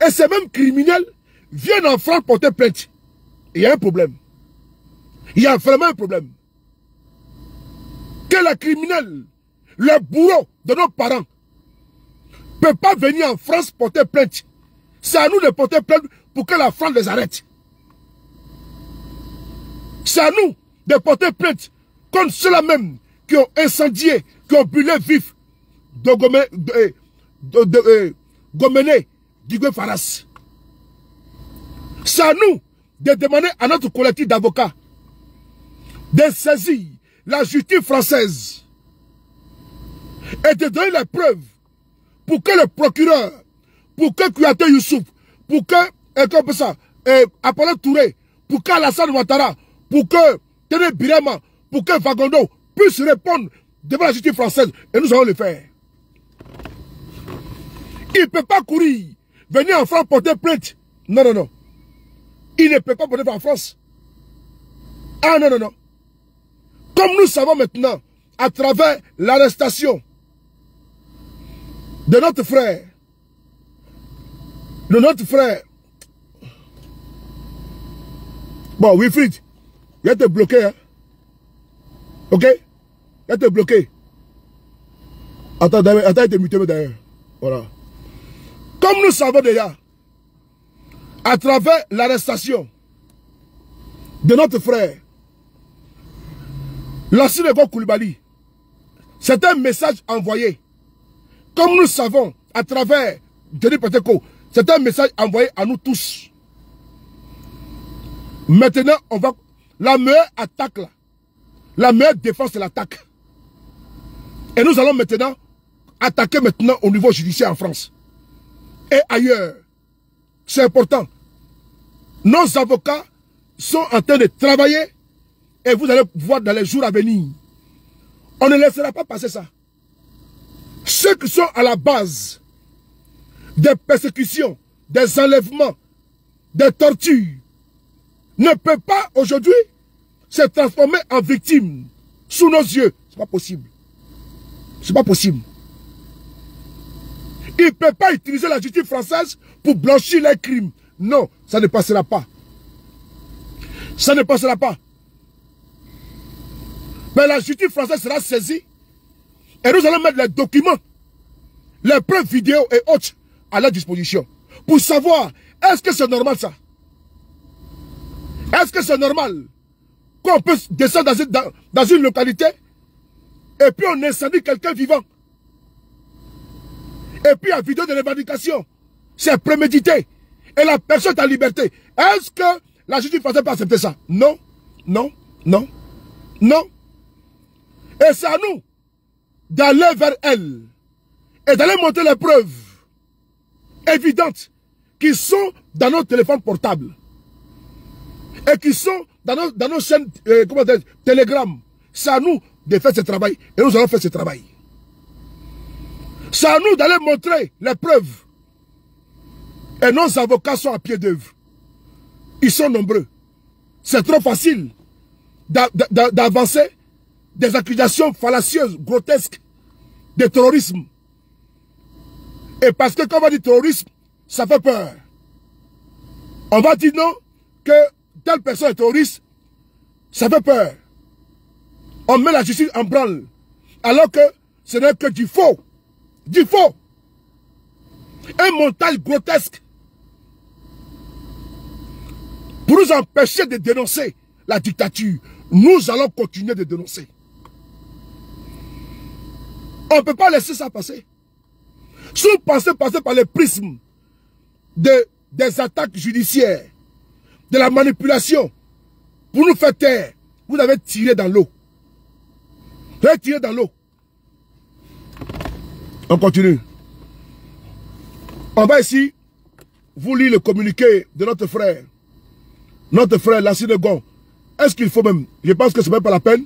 Et ces mêmes criminels viennent en France porter plainte. Il y a un problème. Il y a vraiment un problème. Que les criminels, les bourreaux de nos parents, ne peuvent pas venir en France porter plainte. C'est à nous de porter plainte pour que la France les arrête. C'est à nous de porter plainte contre ceux-là même qui ont incendié, qui ont brûlé vif Gomene Digwe Faras. C'est à nous de demander à notre collectif d'avocats de saisir la justice française et de donner les preuves pour que le procureur, pour que Kouyaté Youssouf, pour que Apollon Touré, pour qu'Alassane Ouattara, pour que Téné Birema, pour que Fagondo puissent répondre devant la justice française. Et nous allons le faire. Il ne peut pas courir, venir en France porter plainte. Non, non, non. Il ne peut pas porter en France. Ah non, non, non. Comme nous savons maintenant, à travers l'arrestation de notre frère, bon, Wilfried, il a été bloqué, hein. Ok? Il a été bloqué. Attends, il était muté d'ailleurs. Voilà. Comme nous savons déjà, à travers l'arrestation de notre frère, Lassine Koulibaly, c'est un message envoyé. Comme nous savons, à travers Denis Peteko, c'est un message envoyé à nous tous. Maintenant, on va... La meilleure attaque, là, la meilleure défense, c'est l'attaque. Et nous allons maintenant attaquer maintenant au niveau judiciaire en France. Et ailleurs. C'est important. Nos avocats sont en train de travailler et vous allez voir dans les jours à venir. On ne laissera pas passer ça. Ceux qui sont à la base des persécutions, des enlèvements, des tortures, ne peuvent pas aujourd'hui se transformer en victimes sous nos yeux. C'est pas possible. C'est pas possible. Ils ne peuvent pas utiliser la justice française pour blanchir les crimes. Non, ça ne passera pas. Ça ne passera pas. Mais la justice française sera saisie et nous allons mettre les documents, les preuves vidéo et autres à leur disposition pour savoir est-ce que c'est normal ça? Est-ce que c'est normal qu'on peut descendre dans une localité et puis on incendie quelqu'un vivant? Et puis la vidéo de l'évacuation, c'est prémédité. Et la personne est en liberté. Est-ce que la justice française peut accepter ça? Non, non, non, non. Et c'est à nous d'aller vers elle et d'aller montrer les preuves évidentes qui sont dans nos téléphones portables et qui sont dans nos chaînes Telegram. C'est à nous de faire ce travail et nous allons faire ce travail. C'est à nous d'aller montrer les preuves. Et nos avocats sont à pied d'œuvre. Ils sont nombreux. C'est trop facile d'avancer des accusations fallacieuses, grotesques, de terrorisme. Et parce que quand on va dire terrorisme, ça fait peur. On va dire non, que telle personne est terroriste, ça fait peur. On met la justice en branle. Alors que ce n'est que du faux. Du faux. Un montage grotesque. Pour nous empêcher de dénoncer la dictature, nous allons continuer de dénoncer. On ne peut pas laisser ça passer. Si vous pensez passer par le prisme des attaques judiciaires, de la manipulation, pour nous faire taire, vous avez tiré dans l'eau. Vous avez tiré dans l'eau. On continue. On va ici vous lire le communiqué de notre frère. Notre frère Lassine Gon. Est-ce qu'il faut même? Je pense que ce n'est même pas la peine,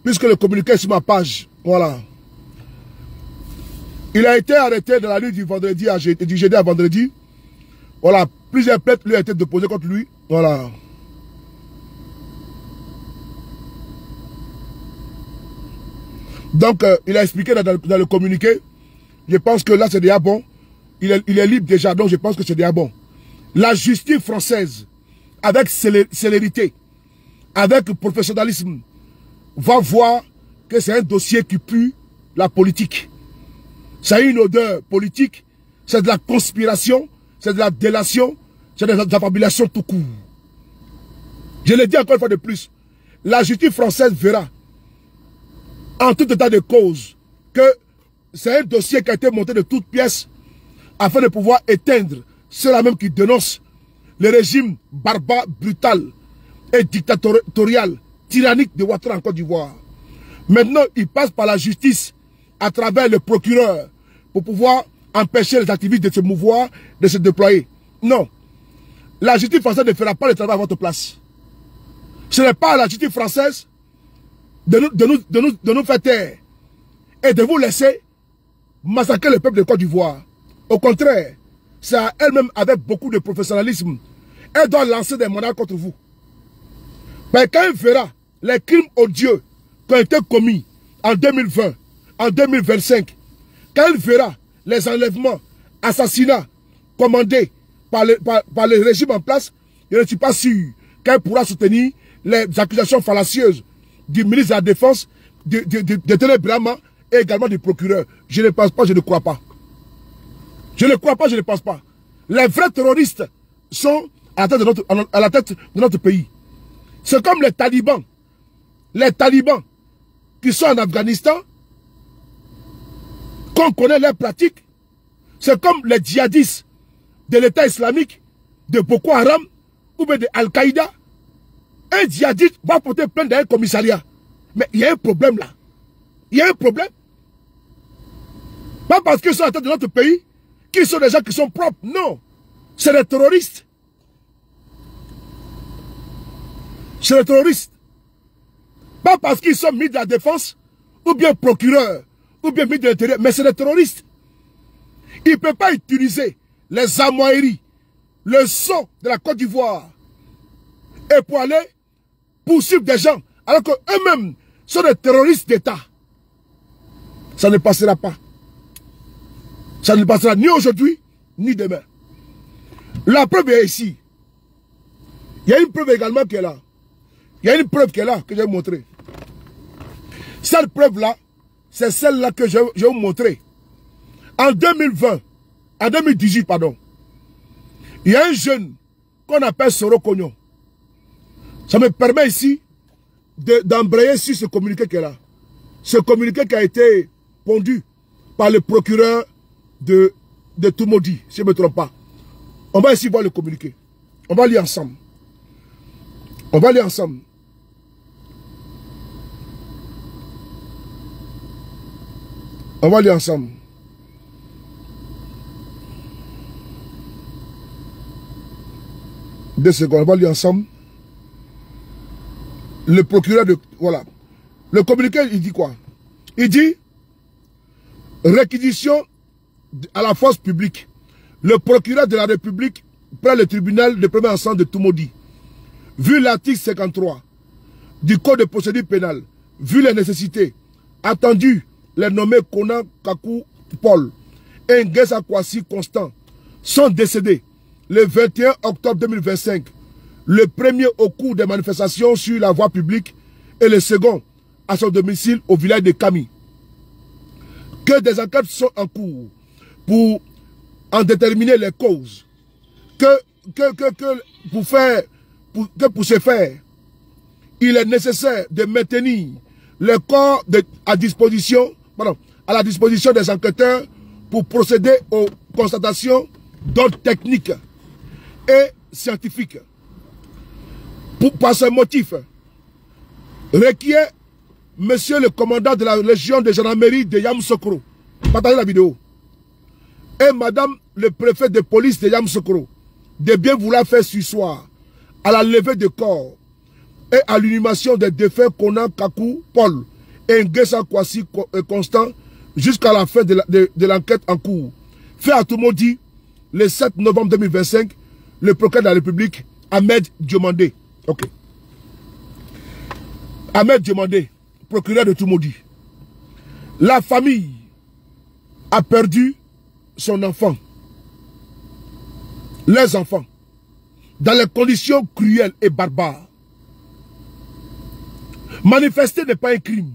puisque le communiqué est sur ma page. Voilà. Il a été arrêté dans la nuit du jeudi à vendredi. Voilà. Plusieurs plaintes lui ont été déposées contre lui. Voilà. Donc, il a expliqué dans le communiqué. Je pense que là, c'est déjà bon. Il est libre déjà, donc je pense que c'est déjà bon. La justice française, avec célérité, avec professionnalisme, va voir que c'est un dossier qui pue la politique. Ça a une odeur politique, c'est de la conspiration, c'est de la délation, c'est de la fabulation tout court. Je le dis encore une fois de plus, la justice française verra, en tout état de cause, que c'est un dossier qui a été monté de toutes pièces afin de pouvoir éteindre ceux-là même qui dénoncent le régime barbare, brutal et dictatorial, tyrannique de Ouattara en Côte d'Ivoire. Maintenant, il passe par la justice à travers le procureur pour pouvoir empêcher les activistes de se mouvoir, de se déployer. Non. La justice française ne fera pas le travail à votre place. Ce n'est pas à la justice française de nous faire taire et de vous laisser massacrer le peuple de Côte d'Ivoire. Au contraire, c'est à elle-même avec beaucoup de professionnalisme. Elle doit lancer des mandats contre vous. Mais quand elle verra les crimes odieux qui ont été commis en 2020, en 2025, quand elle verra les enlèvements, assassinats commandés par le régime en place, je ne suis pas sûr qu'elle pourra soutenir les accusations fallacieuses du ministre de la Défense, de Télé Brahma et également du procureur. Je ne pense pas, je ne crois pas. Je ne crois pas, je ne pense pas. Les vrais terroristes sont à la tête de notre pays. C'est comme les talibans. Les talibans qui sont en Afghanistan, qu'on connaît leurs pratiques. C'est comme les djihadistes de l'État islamique, de Boko Haram ou bien de Al-Qaïda. Un djihadiste va porter plainte dans un commissariat. Mais il y a un problème là. Il y a un problème. Pas parce qu'ils sont à la tête de notre pays, qu'ils sont des gens qui sont propres. Non. C'est des terroristes. C'est des terroristes. Pas parce qu'ils sont mis de la défense, ou bien procureurs, ou bien mis de l'intérieur, mais c'est des terroristes. Ils ne peuvent pas utiliser les armoiries, le sang de la Côte d'Ivoire, et pour aller poursuivre des gens, alors qu'eux-mêmes sont des terroristes d'État. Ça ne passera pas. Ça ne passera ni aujourd'hui, ni demain. La preuve est ici. Il y a une preuve également qui est là. Il y a une preuve qui est là, que je vais vous montrer. Cette preuve-là, c'est celle-là que je vais vous montrer. En 2020, en 2018, pardon, il y a un jeune qu'on appelle Soro Cognon. Ça me permet ici d'embrayer sur ce communiqué qui est là. Ce communiqué qui a été pondu par le procureur de Toumoudi, si je ne me trompe pas. On va ici voir le communiqué. On va lire ensemble. On va lire ensemble. On va lire ensemble. Deux secondes, on va lire ensemble. Le procureur de... Voilà. Le communiqué, il dit quoi? Il dit réquisition à la force publique. Le procureur de la République prend le tribunal de premier instance de Toumoudi. Vu l'article 53 du Code de procédure pénale, vu les nécessités, attendu les nommés Konan Kakou Paul et Nguessa Kwasi Constant sont décédés le 21 octobre 2025. Le premier au cours des manifestations sur la voie publique et le second à son domicile au village de Kami. Que des enquêtes sont en cours pour en déterminer les causes. Pour ce faire, il est nécessaire de maintenir le corps à la disposition des enquêteurs pour procéder aux constatations d'ordre technique et scientifique. Par ce motif, requiert monsieur le commandant de la légion de gendarmerie de Yamoussoukro, partagez la vidéo, et madame le préfet de police de Yamoussoukro, de bien vouloir faire sursoir à la levée de corps et à l'inhumation des défunts Konan Kakou Paul et Nguessa Kwasi Constant jusqu'à la fin de l'enquête en cours. Fait à Toumoudi le 7 novembre 2025, le procureur de la République, Ahmed Diomandé. Ok. Ahmed Diomandé, procureur de Toumoudi. La famille a perdu son enfant. Les enfants. Dans les conditions cruelles et barbares. Manifester n'est pas un crime.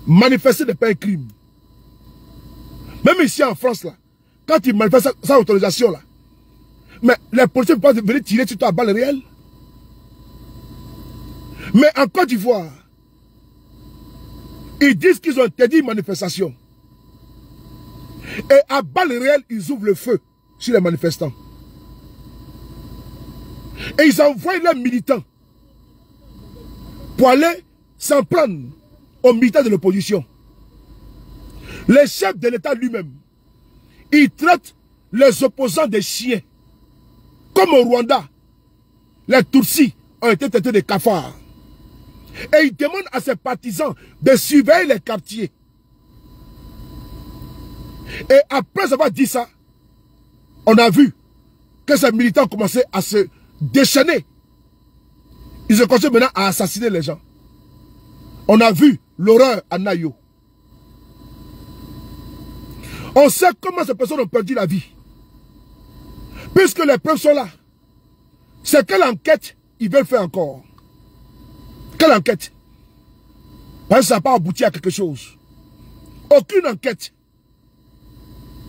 Manifester n'est pas un crime. Même ici en France, là, quand ils manifestent sans autorisation, là, mais les policiers ne peuvent pas venir tirer sur toi à balles réelles. Mais en Côte d'Ivoire, ils disent qu'ils ont interdit manifestation. Et à balles réelles, ils ouvrent le feu sur les manifestants. Et ils envoient leurs militants pour aller s'en prendre aux militants de l'opposition. Le chef de l'État lui-même, il traite les opposants des chiens. Comme au Rwanda, les Tutsis ont été traités de cafards. Et il demande à ses partisans de surveiller les quartiers. Et après avoir dit ça, on a vu que ces militants ont commencé à se déchaîner. Ils ont commencé maintenant à assassiner les gens. On a vu l'horreur à Nayo. On sait comment ces personnes ont perdu la vie. Puisque les preuves sont là. C'est quelle enquête ils veulent faire encore? Quelle enquête? Parce que ça n'a pas abouti à quelque chose. Aucune enquête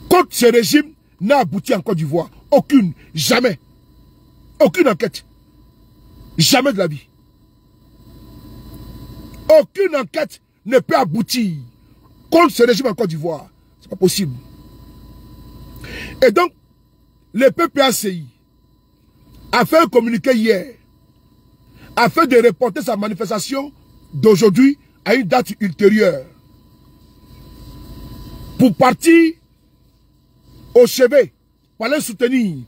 contre ce régime n'a abouti en Côte d'Ivoire. Aucune. Jamais. Aucune enquête. Jamais de la vie. Aucune enquête ne peut aboutir contre ce régime en Côte d'Ivoire. C'est pas possible. Et donc, le PPACI a fait un communiqué hier afin de reporter sa manifestation d'aujourd'hui à une date ultérieure pour partir au chevet pour aller soutenir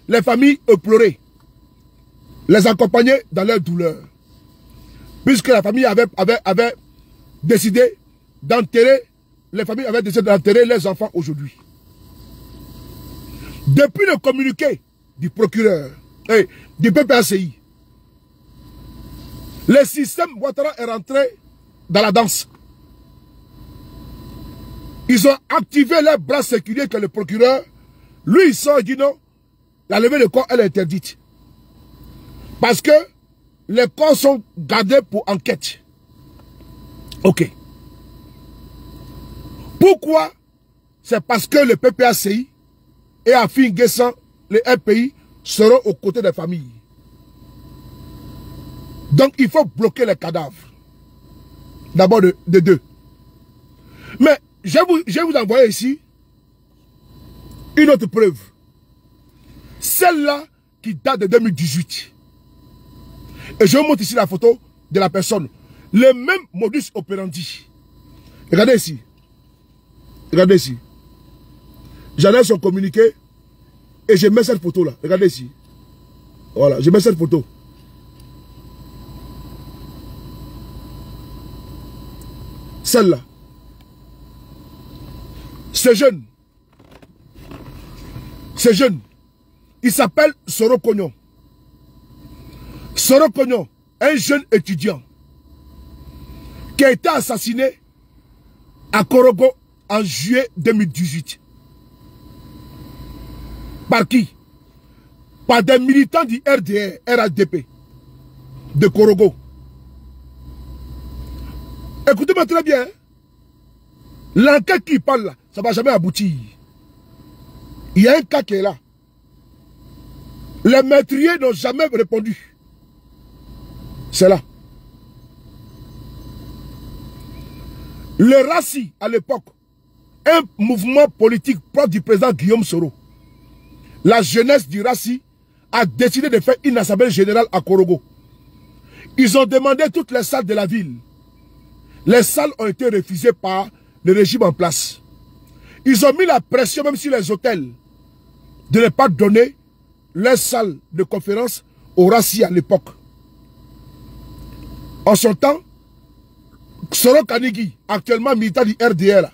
les familles éplorées, les accompagner dans leur douleur. Puisque la famille avait décidé d'enterrer, les familles avaient décidé d'enterrer leurs enfants aujourd'hui. Depuis le communiqué du procureur et du PPACI, le système Ouattara est rentré dans la danse. Ils ont activé leurs bras sécuriers que le procureur, lui, il sort et dit non, la levée de corps, elle est interdite. Parce que les corps sont gardés pour enquête. Ok. Pourquoi? C'est parce que le PPACI et Afin Guessan, les RPI, seront aux côtés des familles. Donc il faut bloquer les cadavres. D'abord de deux. Mais je vais vous envoyer ici une autre preuve. Celle-là qui date de 2018. Et je vous montre ici la photo de la personne. Le même modus operandi. Regardez ici. Regardez ici. J'en ai son communiqué. Et je mets cette photo là. Regardez ici. Voilà, je mets cette photo. Celle-là. Ce jeune. Il s'appelle Soro Kognon. Soro Kognon, un jeune étudiant qui a été assassiné à Korogo en juillet 2018. Par qui? Par des militants du RDR, RADP, de Korogo. Écoutez-moi très bien. L'enquête qui parle là, ça ne va jamais aboutir. Il y a un cas qui est là. Les meurtriers n'ont jamais répondu. C'est là. Le RACI, à l'époque, un mouvement politique proche du président Guillaume Soro, la jeunesse du RACI a décidé de faire une assemblée générale à Korogo. Ils ont demandé toutes les salles de la ville. Les salles ont été refusées par le régime en place. Ils ont mis la pression même sur les hôtels de ne pas donner les salles de conférence au RACI à l'époque. En son temps, Soro Kanigi, actuellement militant du RDR,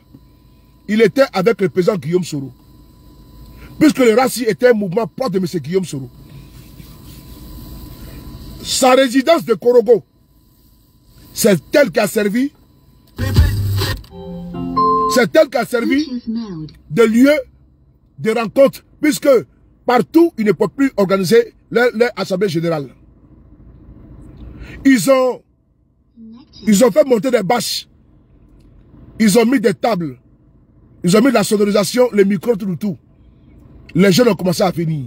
il était avec le président Guillaume Soro. Puisque le RACI était un mouvement proche de M. Guillaume Soro. Sa résidence de Korogo, c'est elle qui a servi de lieu de rencontre, puisque partout, ils ne peuvent plus organiser leur assemblée générale. Ils ont fait monter des bâches. Ils ont mis des tables. Ils ont mis de la sonorisation, les micros, tout. Les jeunes ont commencé à venir.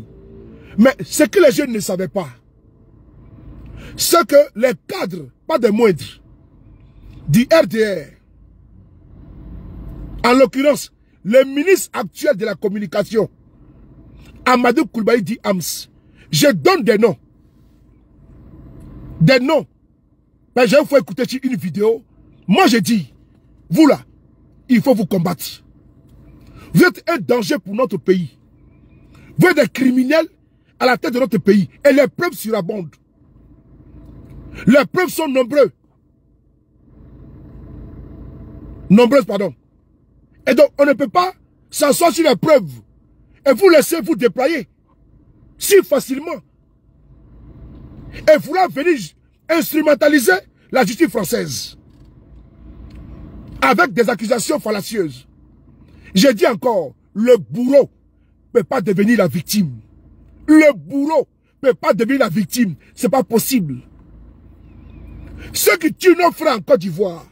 Mais ce que les jeunes ne savaient pas, c'est que les cadres, pas des moindres, du RDR, en l'occurrence, le ministre actuel de la communication, Amadou Koulibaly dit Ams, je donne des noms. Des noms. Ben, j'ai une fois écouté une vidéo. Moi, je dis, vous là, il faut vous combattre. Vous êtes un danger pour notre pays. Vous êtes des criminels à la tête de notre pays. Et les preuves surabondent. Les preuves sont nombreuses. Nombreuses, pardon. Et donc, on ne peut pas s'asseoir sur les preuves et vous laisser vous déployer si facilement. Et vouloir venir instrumentaliser la justice française avec des accusations fallacieuses. Je dis encore, le bourreau ne peut pas devenir la victime. Le bourreau ne peut pas devenir la victime. Ce n'est pas possible. Ceux qui tuent nos frères en Côte d'Ivoire,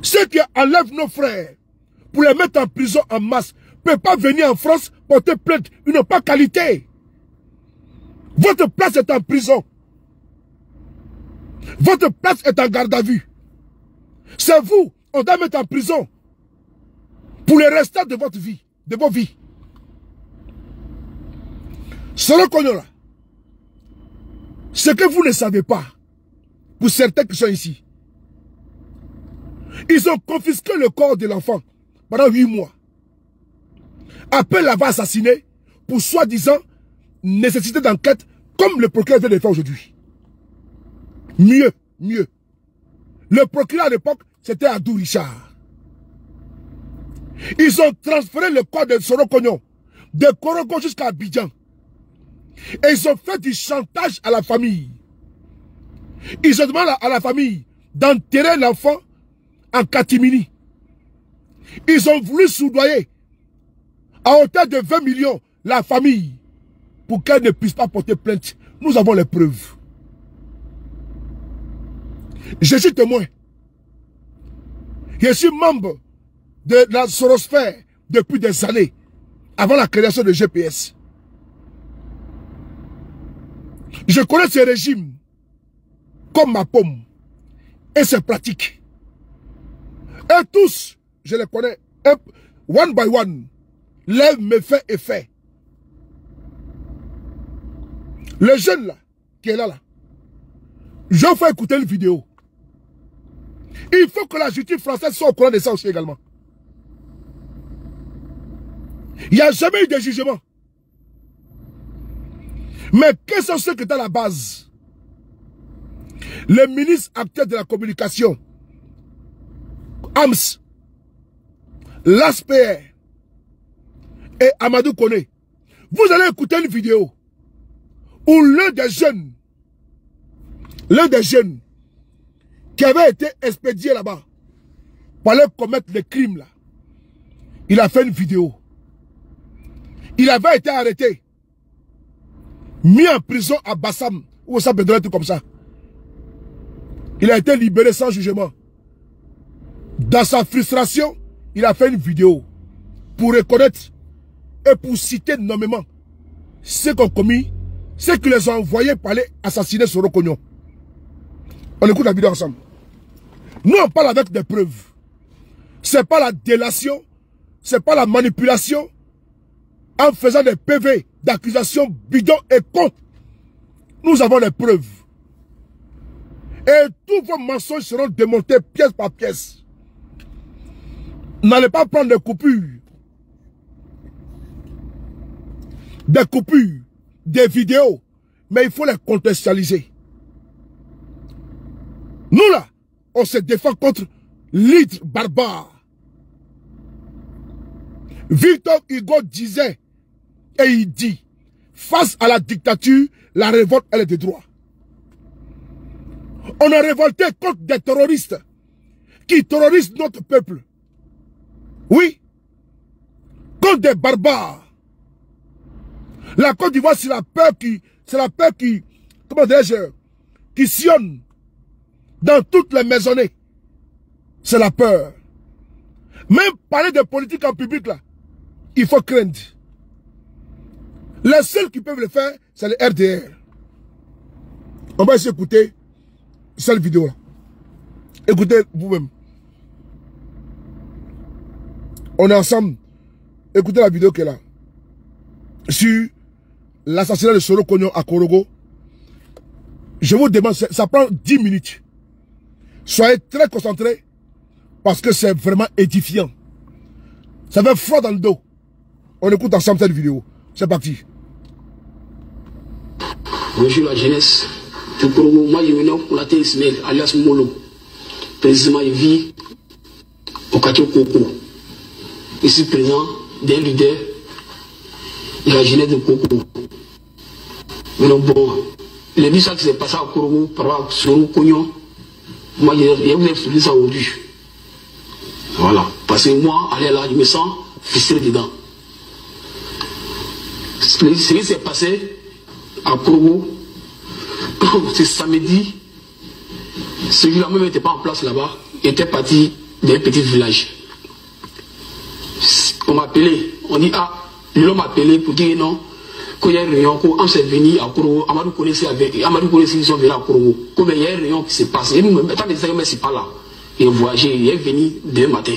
Ceux qui enlèvent nos frères pour les mettre en prison en masse ne peuvent pas venir en France porter plainte. Ils n'ont pas qualité. Votre place est en prison. Votre place est en garde à vue. C'est vous, on doit mettre en prison pour les restants de votre vie, de vos vies. Soro Kogno là, ce que vous ne savez pas, pour certains qui sont ici, ils ont confisqué le corps de l'enfant pendant 8 mois. Après l'avoir assassiné, pour soi-disant nécessité d'enquête, comme le procureur vient de le faire aujourd'hui. Mieux. Le procureur à l'époque, c'était Adou Richard. Ils ont transféré le corps de Soro Kogno de Korogo jusqu'à Abidjan. Et ils ont fait du chantage à la famille. Ils ont demandé à la famille d'enterrer l'enfant en catimini. Ils ont voulu soudoyer à hauteur de 20 millions la famille pour qu'elle ne puisse pas porter plainte. Nous avons les preuves. Je suis témoin. Je suis membre de la Sorosphère depuis des années, avant la création de GPS. Je connais ces régimes comme ma paume et ses pratiques. Et tous, je les connais, one by one, lève mes faits et faits. Le jeune là, qui est là, je vais faire écouter une vidéo. Il faut que la justice française soit au courant de ça aussi également. Il n'y a jamais eu de jugement. Mais qu'est-ce que c'est que dans la base? Le ministre actuel de la communication, AMS, l'ASPR et Amadou Koné, vous allez écouter une vidéo où l'un des jeunes qui avait été expédié là-bas pour aller commettre les crimes là, il a fait une vidéo. Il avait été arrêté, mis en prison à Bassam, ou ça peut donner tout comme ça. Il a été libéré sans jugement. Dans sa frustration, il a fait une vidéo pour reconnaître et pour citer nommément ceux qui ont commis, ceux qui les ont envoyés pour aller assassiner Soro Kogno. On écoute la vidéo ensemble. Nous, on parle avec des preuves. Ce n'est pas la délation, ce n'est pas la manipulation en faisant des PV d'accusations bidons et cons. Nous avons les preuves. Et tous vos mensonges seront démontés pièce par pièce. N'allez pas prendre des coupures, des vidéos, mais il faut les contextualiser. Nous là, on se défend contre l'hydre barbare. Victor Hugo disait, et il dit, face à la dictature, la révolte, elle est de droit. On a révolté contre des terroristes qui terrorisent notre peuple. Oui, contre des barbares. La Côte d'Ivoire, c'est la peur qui, comment dirais-je, qui sillonne dans toutes les maisonnées. C'est la peur. Même parler de politique en public là, il faut craindre. Les seuls qui peuvent le faire, c'est le RDR. On va essayer d'écouter cette vidéo là. Écoutez vous-même. On est ensemble. Écoutez la vidéo qui est là. Sur l'assassinat de Soro Kogno à Korogo. Je vous demande, ça prend 10 minutes. Soyez très concentrés parce que c'est vraiment édifiant. Ça fait froid dans le dos. On écoute ensemble cette vidéo. C'est parti. Bonjour la jeunesse. Moi, je suis venu pour la télé Ismaël, alias Molo. Précisément, il vit au quartier Coco. Ici présent, des leaders de la jeunesse de Coco. Mais non, bon, les vu ça qui s'est passé à Korogo par rapport à Soro Kogno. Moi, je vous ai expliqué ça aujourd'hui. Voilà. Parce que moi, aller là, je me sens ficelé dedans. Ce qui s'est passé à Korogo, c'est samedi. Ce jour-là, même n'était pas en place là-bas. Il était parti d'un petit village. On m'a appelé, on dit, ah, l'homme m'a appelé pour dire non, qu'il y a une réunion, qu'on s'est venu à Korogo, Amadou connaissait, ils sont venus à Korogo, comme il y a une réunion qui se passe. Et nous, tant que c'est pas là, il a voyagé, il est venu demain matin.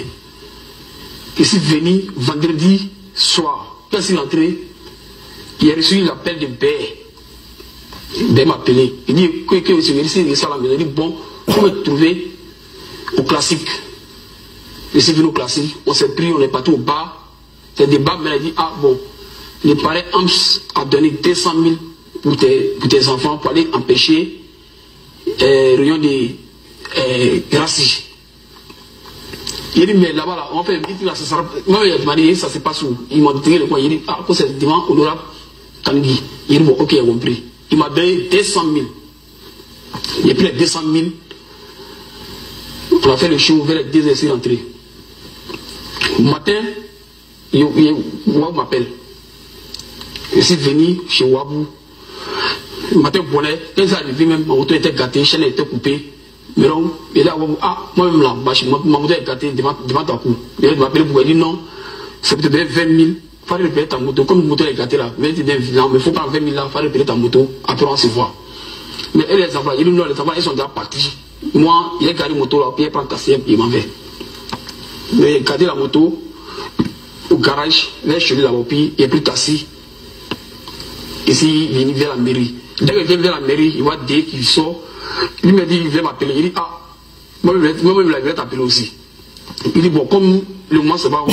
Il est venu vendredi soir. Quand il est entré, il a reçu l'appel de Bé. Bé m'a appelé. Il dit que je vais ici, à la maison. Il dit bon, on va trouver au classique. Je suis venu au classique. On s'est pris, on est parti au bar. C'est des bars, mais il a dit ah bon, le parrain Ams a donné 200 000 pour tes enfants pour aller empêcher réunion de Gracie. Il dit, mais là-bas, là, on fait vite, là, ça sera. Moi, il m'a dit, ça se passe où? Il m'a dit, le coin, il dit, ah, c'est devant honorable Tanguy. Il dit, bon, ok, il a compris. Il m'a donné 200 000. Il a pris les 200 000. On a fait le show vers les 2 heures, c'est rentré. Le matin, Wabou m'appelle. Je suis venu chez Wabou. Le matin, bonnet, quand ils arrivé, même, mon auto était gâté, la chaîne était coupée. Mais non, il a dit, ah, moi-même là, ma moto est gâtée devant ta cour. Il m'a appelé pour dire non, c'est peut-être 20 000, il faut réparer ta moto. Comme la moto est gâtée là, mais il faut prendre 20 000 là, il faut réparer ta moto, après on se voit. Mais les enfants, il dit non, les enfants, ils sont déjà partis. Moi, il a garé la moto là, puis il prend ta CM, il m'en va. Mais il a gardé la moto au garage, il est chez lui là-bas, puis il est plus taxi. Ici, il vient vers la mairie. Dès qu'il vient vers la mairie, il voit dès qu'il sort. Il m'a dit, il vient m'appeler. Il dit, ah, moi-même, il vais t'appeler aussi. Il dit, bon, comme le moment se va,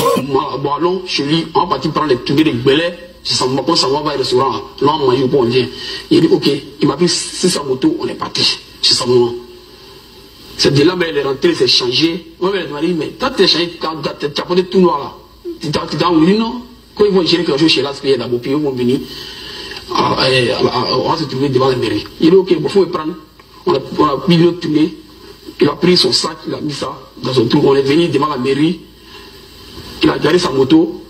bon, allons chez lui, on va partir prendre les tournées de Belay. On va au restaurant. Là, on mange, on vient. Il dit, ok, il m'a pris 600 motos, on est parti. C'est ça, moment. C'est de là, mais il est rentré, il s'est changé. Moi-même, il m'a dit, mais quand tu es changé, tu as porté tout noir là. Tu t'as oublié, non? Quand ils vont gérer quelque chose chez l'ASPI d'abord, puis ils vont venir, on va se trouver devant la mairie. Il dit, ok, il faut me prendre. On a mis l'autre tournée, il a pris son sac, il a mis ça dans son trou. On est venu devant la mairie, il a garé sa moto,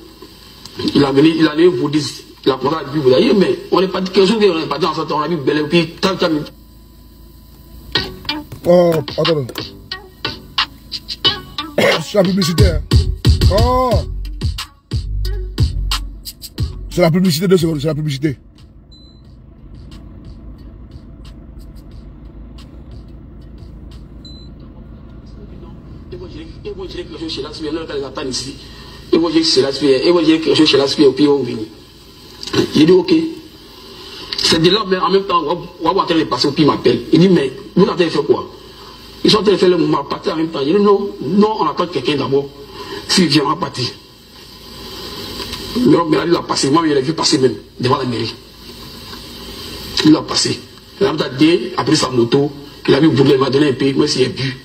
il a allé vous dire, il a posé la Bible, il a dit, mais on est pas dit quelque chose, on est pas dit ensemble, on a mis Belé, puis tant. Oh, attends. C'est la publicité. Hein. Oh. C'est la publicité, 2 secondes, c'est la publicité. Ils vont gérer quelque chose chez l'ASPI, ils attendent ici. Ils vont gérer quelque chose chez l'ASPI, et puis ils vont venir. Il dit, ok. C'est de là, mais en même temps, on va en train de passer, puis il m'appelle. Il dit, mais vous êtes en train de faire quoi? Ils sont en train de faire le mouvement, partir en même temps. Il dit, non, on attend quelqu'un d'abord. S'il vient, on va partir. Mais il a passé, moi, il l'a vu passer même, devant la mairie. Il l'a passé. Il a pris sa moto, il a vu bouler, il m'a donné un peu, moi, s'il a bu.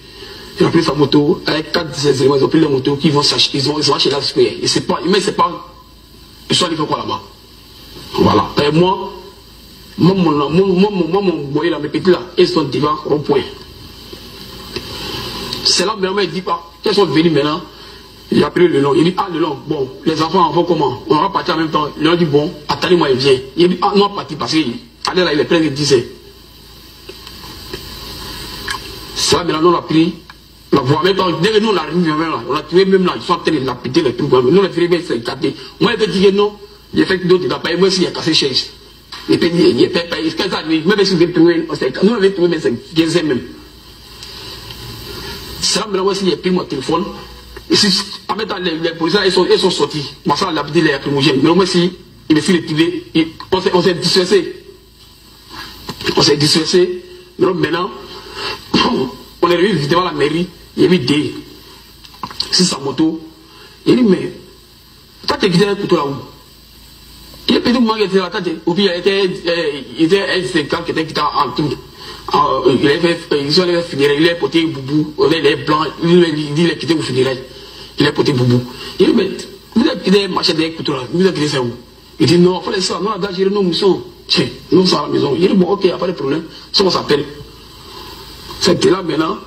Il a pris sa moto, avec 4 éléments, ils ont pris la moto, ils vont chez l'ASPI. Mais c'est pas, ils sont allés faire quoi là-bas? Voilà. Et moi, mon boyer là, mes petits là, ils sont devant rond-point. C'est là, maintenant, il dit pas, qu'ils sont venus maintenant, il a pris le long, il dit, ah, le long, bon, les enfants vont comment? On va partir en même temps. Il a dit, bon, attendez-moi, il vient. Il dit, ah, non, parti, parce qu'il allait là, il est plein de 10 heures. C'est là, maintenant, on a pris la voie. Maintenant, dès que nous, on arrive, on a trouvé même là, ils sont en train de lapider les trucs. Nous, on a fait, c'est éclaté. Moi, il a dit, non, il a fait d'autres, il a payé, moi aussi, il a cassé chaise. Il a payé, même si vous avez trouvé, nous, on avait trouvé, mais c'est 15 heures même. C'est là, maintenant, moi aussi, il a pris mon téléphone. Et si, en même temps, les policiers, ils sont sortis. Moi, ça, on a lapidé les lacrymogènes. Mais moi aussi, il a fait retiré. On s'est dispersé. Mais maintenant, on est arrivé devant la mairie. Il y a eu des. C'est sa moto. Il dit, mais, toi, tu es quitté un couteau là-haut. Il a payé tout le monde qui était là. Ou puis, il était un syndicat qui était en tout. Il avait funérailles, il a porté boubou, il est blanc, il dit, il a quitté vos funérailles. Il a porté boubou. Il dit, mais, vous avez quitté marché des couteaux là, vous avez quitté ça où? Il dit, non, il fallait ça, nous, on a géré nos missions. Tiens, nous sommes à la maison. Il dit, bon, ok, il n'y a pas de problème. Ça, on s'appelle. C'était là maintenant.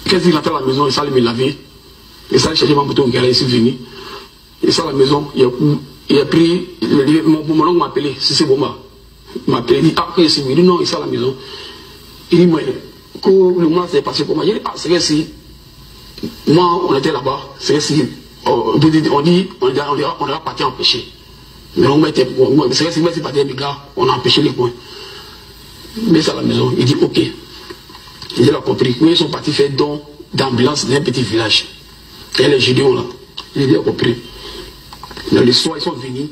Qu'est-ce qu'il a fait à la maison? Il s'est me laver. Il s'est cherché ma moto au garage, il est venu. Il s'est à la maison, il a pris, mon oncle m'a appelé, c'est Bomba. Il m'a appelé, il dit, ah, il dit, non, il s'est à la maison. Il dit, moi, quand le mois s'est passé pour moi, il dit, ah, c'est que si, Moi, on était là-bas, c'est si on dit, on est parti empêcher. Mais on mettait, c'est si c'est parti les gars, on a empêché les coins. Mais c'est à la maison, il dit ok. Il a compris. Oui, ils sont partis faire don d'ambulance dans un petit village. Et les Gédéons là, il a compris. Dans le soir, ils sont venus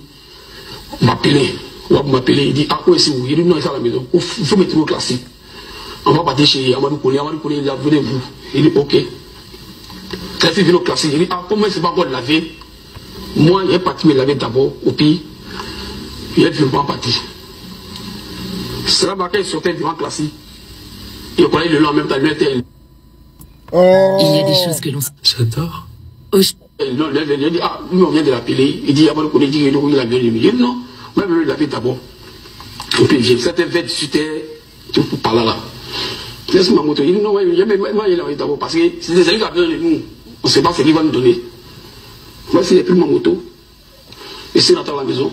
m'appeler. On va m'appeler, il dit ah oui, c'est où? Il dit non, c'est à la maison. Il faut mettre au classique. On va partir chez Amadou Kone, il a venu vous. Il dit ok. Quand il vient au classique, il dit ah, comment c'est pas encore lavé? Moi, il est parti me laver d'abord, au pire, il est venu pas partir. C'est là-bas qu'il sortait devant le classique. Il connaît le nom en même temps, il était. Il y a des choses que l'on sait. J'adore. Non, il dit ah, nous on vient de l'appeler. Il dit Amadou Kone, il dit il a bien lui. Il dit non, moi je vais laver d'abord. Et puis j'ai cette vête sur terre, tu peux parler là. Laisse ma moto. Il dit non, moi il a lavé d'abord parce que c'est des amis qui viennent de nous. On ne sait pas ce qu'il va nous donner. Moi, c'est plus ma moto. Et c'est dans la maison.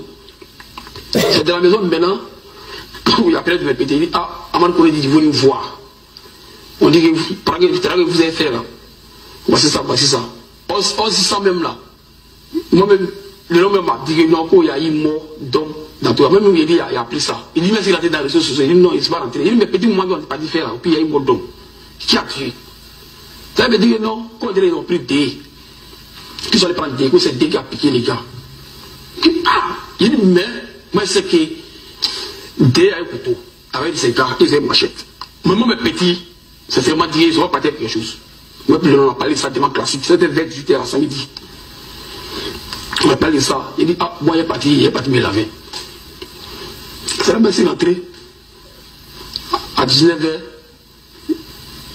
C'est de la maison maintenant. Quand il appelle de me péter, il dit ah, Amadou Kone dit, il veut nous voir. On dit que vous avez fait là. Voici ça, voici ça. Aussi ça même là. Moi-même, le nom même m'a dit que non, il y a eu mort d'homme dans tout. Même il dit, il a pris ça. Il dit, mais s'il a été dans les réseaux sociaux, il dit non, il ne s'est pas rentré. Il dit, mais petit moment, on n'a pas dit faire là. Puis il y a eu mort d'homme. Qui a tué? Ça veut dire que non, quand ils ont pris des. Qu'ils sont allés prendre des coups, c'est des qui a piqué les gars. Ah, il dit, mais moi, je sais que des a un couteau. Avec ses gars, ils ont une machette. Mais moi, mes petits, c'est vraiment dire, ils ont pas quelque chose. Moi, puis on a parlé de ça tellement classique. C'était vers 18h à samedi. On a parlé de ça. Il dit, ah, moi, il est parti me laver. C'est là que c'est rentré. À 19h,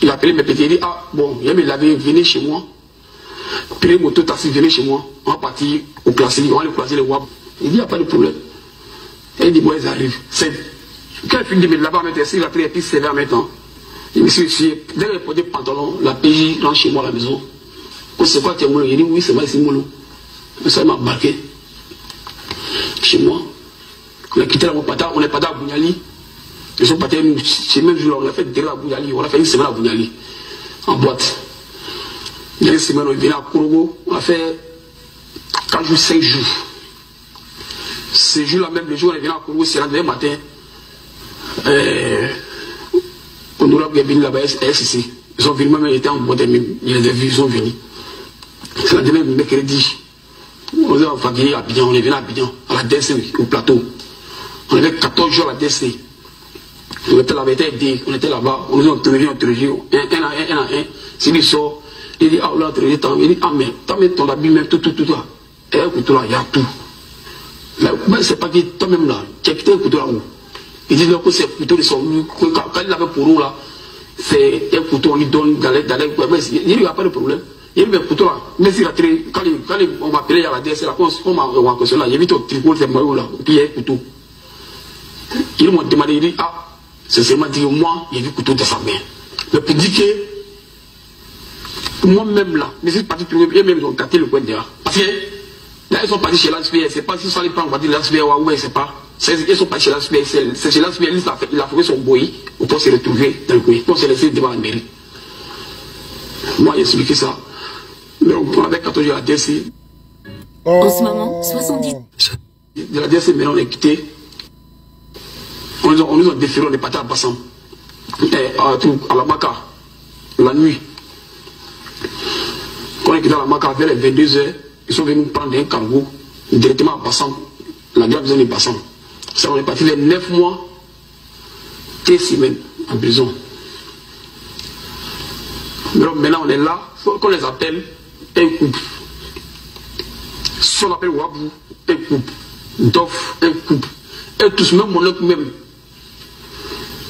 il a appelé mes petits, il dit, ah, bon, il a me laver, venez chez moi. Puis les motos taxi, venez chez moi. On va partir au classique, on va aller croiser les WAP. Il dit, il n'y a pas de problème. Et il dit, bon, ils arrivent. Quand il finit de me laver en même temps, il a pris les pistes sévères en même temps. Il me suis dit, dès qu'il a porté le pantalon, la PJ rentre chez moi à la maison. C'est quoi tes moulons? Il dit, oui, c'est vrai, c'est moulon. Ça m'a embarqué chez moi. On a quitté la Mopata, on est parti à Bougnali. Ils sont partis, c'est le même jour, on a fait derrière à Bougnali. On a fait une semaine à Bougnali, en boîte. Il y a une semaine, on est venu à Korogo, on a fait 4 jours, 5 jours. Ces jours-là, même le jour, on est venu à Korogo, c'est le lendemain matin. On nous l'a venu là-bas, SCC. Ils sont venus, même ils étaient en boîte, ils les ont vus, ils sont venus. C'est le lendemain, mercredi. On est en famille à Abidjan, on est venu à Abidjan, à la DC, au plateau. On avait 14 jours à la DC. On était là-bas, on nous a interrogé, un à un. S'il sort, il dit, ah, on l'a interrogé, il dit, ah, mais t'as mis ton habit, même tout là. Et un couteau là, il y a tout. Mais c'est pas que toi-même là, tu as quitté un couteau là-haut. Il dit, non, que c'est un couteau de son quand il avait pour nous là, c'est un couteau, on lui donne dans les. Il n'y a pas de problème. Il y a eu un couteau là, mais s'il a tiré, quand on m'a appelé à la DS, là, on m'a questionné là, il y a vu ton tricot, c'est maillot là, puis il y a un couteau. Ils m'ont demandé, il dit, ah, c'est seulement dit que moi, il y a vu le couteau de sa main. Mais pour dire que moi-même là, mais c'est parti trouver, eux même ils ont gâté le coin derrière. Parce que là, ils sont partis chez l'ASPR, c'est pas s'ils sont allés prendre, on va dire l'ASPR, ouais, c'est pas. Ils sont partis chez l'ASPR, c'est chez l'ASPR, il a trouvé son boy pour se retrouver dans le coin, pour se laisser devant la mairie. Moi, j'ai expliqué ça. Mais on avait 14 jours à la DC. En ce moment, 70. De la DC, maintenant on est quitté. On nous a déféré, on est parti à Bassam. À la Maca, la nuit. Quand on est quitté à la Maca, vers les 22h, ils sont venus prendre un cargo directement à Bassam. La grave zone de Bassam. Ça, on est parti les 9 mois, 15 semaines en prison. Mais maintenant on est là, qu'on les appelle un couple. Si on appelle Wabou, un couple. Dof, un couple. Et tous, même mon oncle même.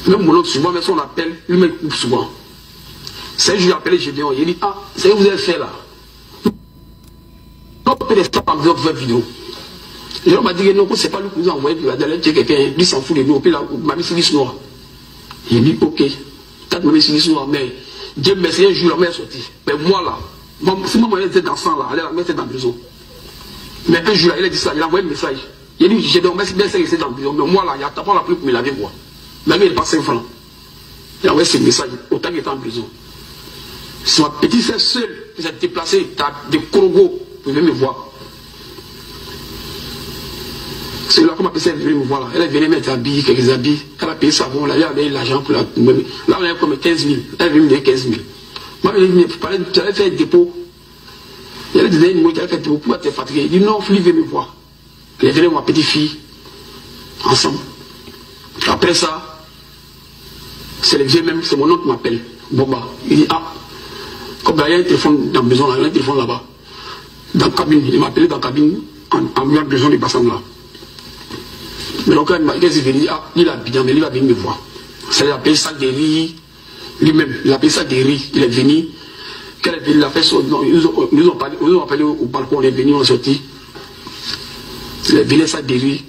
Même mon oncle souvent, mais si on appelle, lui-même coupe souvent. C'est un jour, j'ai appelé Gédéon, il dit, ah, c'est ce que vous avez fait là. On peut rester en votre vidéo. Et on m'a dit que non, c'est pas lui qui nous a envoyé, puis il va aller quelqu'un, lui s'en fout de nous, puis là, m'a mis sur l'issue noire. Il dit, ok, peut-être m'a mis sur l'issue noire, mais Dieu merci, un jour, la mère est sortie. Mais moi là, si moi, elle était dans le sang là, la mère était dans la prison. Mais un jour, là, il a dit ça, il a envoyé un message. Il a dit, j'ai donc, bien sûr, il était dans la prison, mais moi là, il a tapé la pluie pour me laver, quoi. Même il n'est pas 5 francs. Il a envoyé ce message, autant qu'il était en prison. C'est ma petite sœur seule qui s'est déplacée de Korogo pour venir me voir. C'est là qu'on m'a appelé, elle venait me voir là. Elle est venue mettre habits, quelques habits. Elle a payé savon, là, elle avait l'argent pour la. Là, on avait comme 15 000. Elle est venue me donner 15 000. Moi, je lui ai dit, tu allais faire un dépôt. Elle a dit, tu allais faire un dépôt pour être fatigué. Il dit, non, Philippe veut me voir. Elle est venue avec ma petite fille, ensemble. Après ça, c'est le vieux même, c'est mon oncle qui m'appelle. Boba. Il dit, ah, comme il y a un téléphone dans la maison, là, il y a un téléphone là-bas. Dans la cabine. Il m'a appelé dans la cabine, en ayant besoin de passer là. Mais donc, quand il est venu, ah, il a bien, mais il va venir me voir. C'est-à-dire, il a payé ça de riz, lui-même, il a payé ça de riz, il est venu. Quand il est venu, il a fait ça, nous ont appelé au balcon, on est venu, on est sorti. Il est venu ça de riz.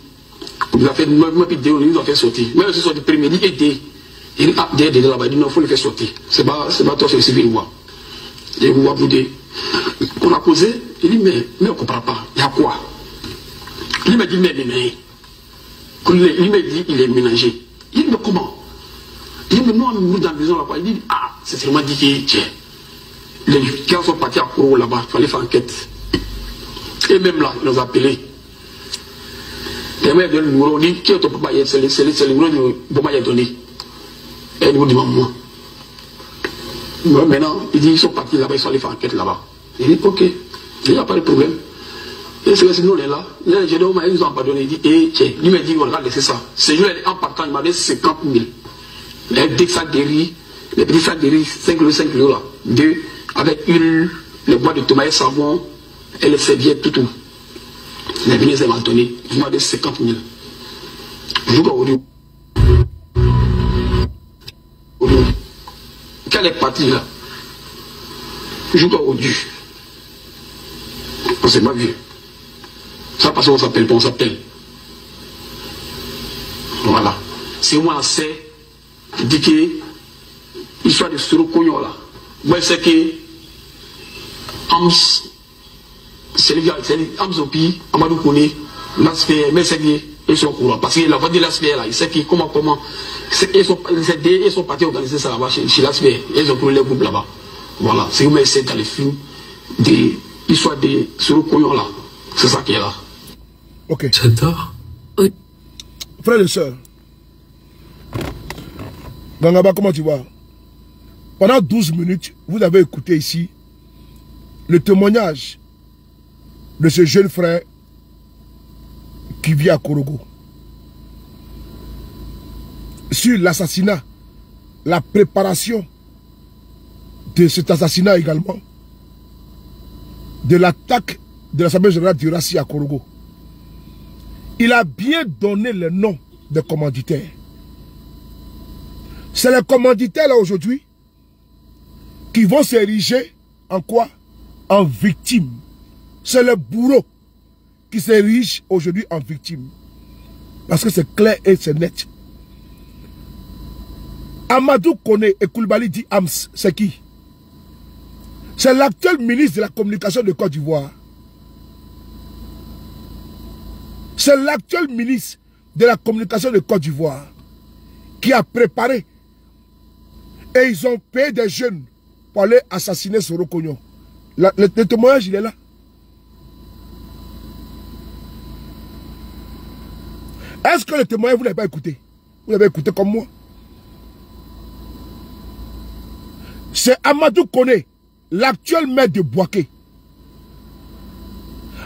Il a fait, moi, puis nous ont fait sortir. Moi, je suis sorti premier, il dit, il dit, ah, derrière là-bas, il dit, non, il faut le faire sortir. C'est pas toi, c'est le voir. Il vous voit bouder. On a causé, il dit, mais on ne comprend pas, il y a quoi? Il m'a dit, mais. Il m'a dit, il est ménagé. Il dit, mais comment? Il dit, mais nous, on est dans la maison là-bas. Il dit, ah, c'est seulement dit que, tiens, les gars sont partis à Koro là-bas, il fallait faire enquête. Et même là, ils nous ont appelés. Et moi, il y a le numéro, on dit, qui est ton papa? C'est le numéro de Boma il a donné. Et le numéro de maman. Maintenant, il dit, ils sont partis là-bas, ils sont allés faire enquête là-bas. Il dit, ok, il n'y a pas de problème. Et c'est que nous, on est là. Ils nous ont abandonné. Il dit, eh, tiens, lui m'a dit, on va laisser ça. Ce jour, en partant, il m'a donné 50 000. Les petits sacs de riz, 5 kg là. 2, avec les bois de tomates, savon, et les serviettes, tout. Il est venu, il m'a donné. Il m'a donné 50 000. Je joue aujourd'hui. Quand elle est partie là, je joue aujourd'hui. On s'est pas vu. Ça parce qu'on s'appelle, on s'appelle. Voilà. C'est moi, c'est, je dis que, l'histoire de Soro Koyo là. Moi, c'est que, Ams, c'est le gars, c'est Ams Opi, Amadou Kone, l'aspect, mais c'est que, ils sont au courant. Parce que la voix de l'aspect là, il sait que, comment, ils sont partis organiser ça là-bas, chez l'aspect, ils ont pris le groupe là-bas. Voilà. C'est moi, c'est dans les films, de l'histoire de Soro Koyo là. C'est ça qui est là. Ok. J'adore. Oui. Frères et sœurs, Gangaba, comment tu vas? Pendant 12 minutes, vous avez écouté ici le témoignage de ce jeune frère qui vit à Korogo sur l'assassinat, la préparation de cet assassinat également, de l'attaque de l'Assemblée générale du Rassi à Korogo. Il a bien donné le nom des commanditaires. C'est les commanditaires là aujourd'hui qui vont s'ériger en quoi? En victime. C'est le bourreau qui s'érige aujourd'hui en victime. Parce que c'est clair et c'est net. Amadou Kone et Koulibaly dit Ams, c'est qui? C'est l'actuel ministre de la communication de Côte d'Ivoire. C'est l'actuel ministre de la communication de Côte d'Ivoire qui a préparé et ils ont payé des jeunes pour aller assassiner Soro Koyo. Le témoignage, il est là. Est-ce que le témoignage, vous ne l'avez pas écouté? Vous l'avez écouté comme moi? C'est Amadou Kone, l'actuel maire de Bouaké,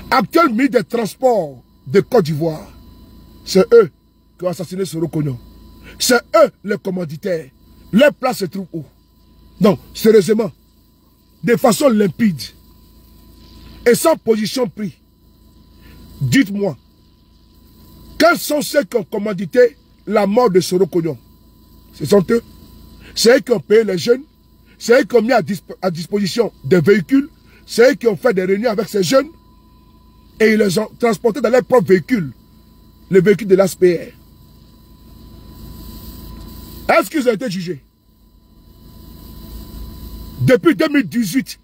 actuel ministre des Transports de Côte d'Ivoire. C'est eux qui ont assassiné Soro Koyo. C'est eux les commanditaires. Leur place se trouve où? Donc, sérieusement, de façon limpide et sans position prise, dites-moi, quels sont ceux qui ont commandité la mort de Soro Koyo? Ce sont eux. C'est eux qui ont payé les jeunes. C'est eux qui ont mis à disposition des véhicules. C'est eux qui ont fait des réunions avec ces jeunes. Et ils les ont transportés dans leurs propres véhicules. Le véhicule de l'ASPR. Est-ce qu'ils ont été jugés? Depuis 2018,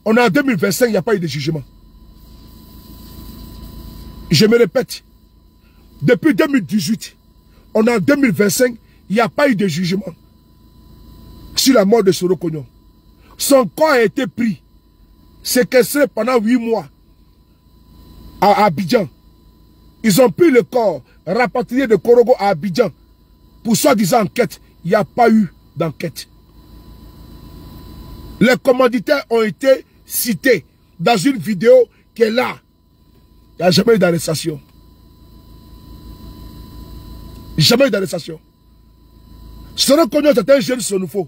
on est en 2025, il n'y a pas eu de jugement. Je me répète. Depuis 2018, on est en 2025, il n'y a pas eu de jugement sur la mort de Soro Koyo. Son corps a été pris, séquestré pendant 8 mois à Abidjan. Ils ont pris le corps, rapatrié de Korogo à Abidjan pour soi-disant enquête. Il n'y a pas eu d'enquête. Les commanditaires ont été cités dans une vidéo qui est là. Il n'y a jamais eu d'arrestation. Jamais eu d'arrestation. Selon Cognon, c'est un jeune Sonufo.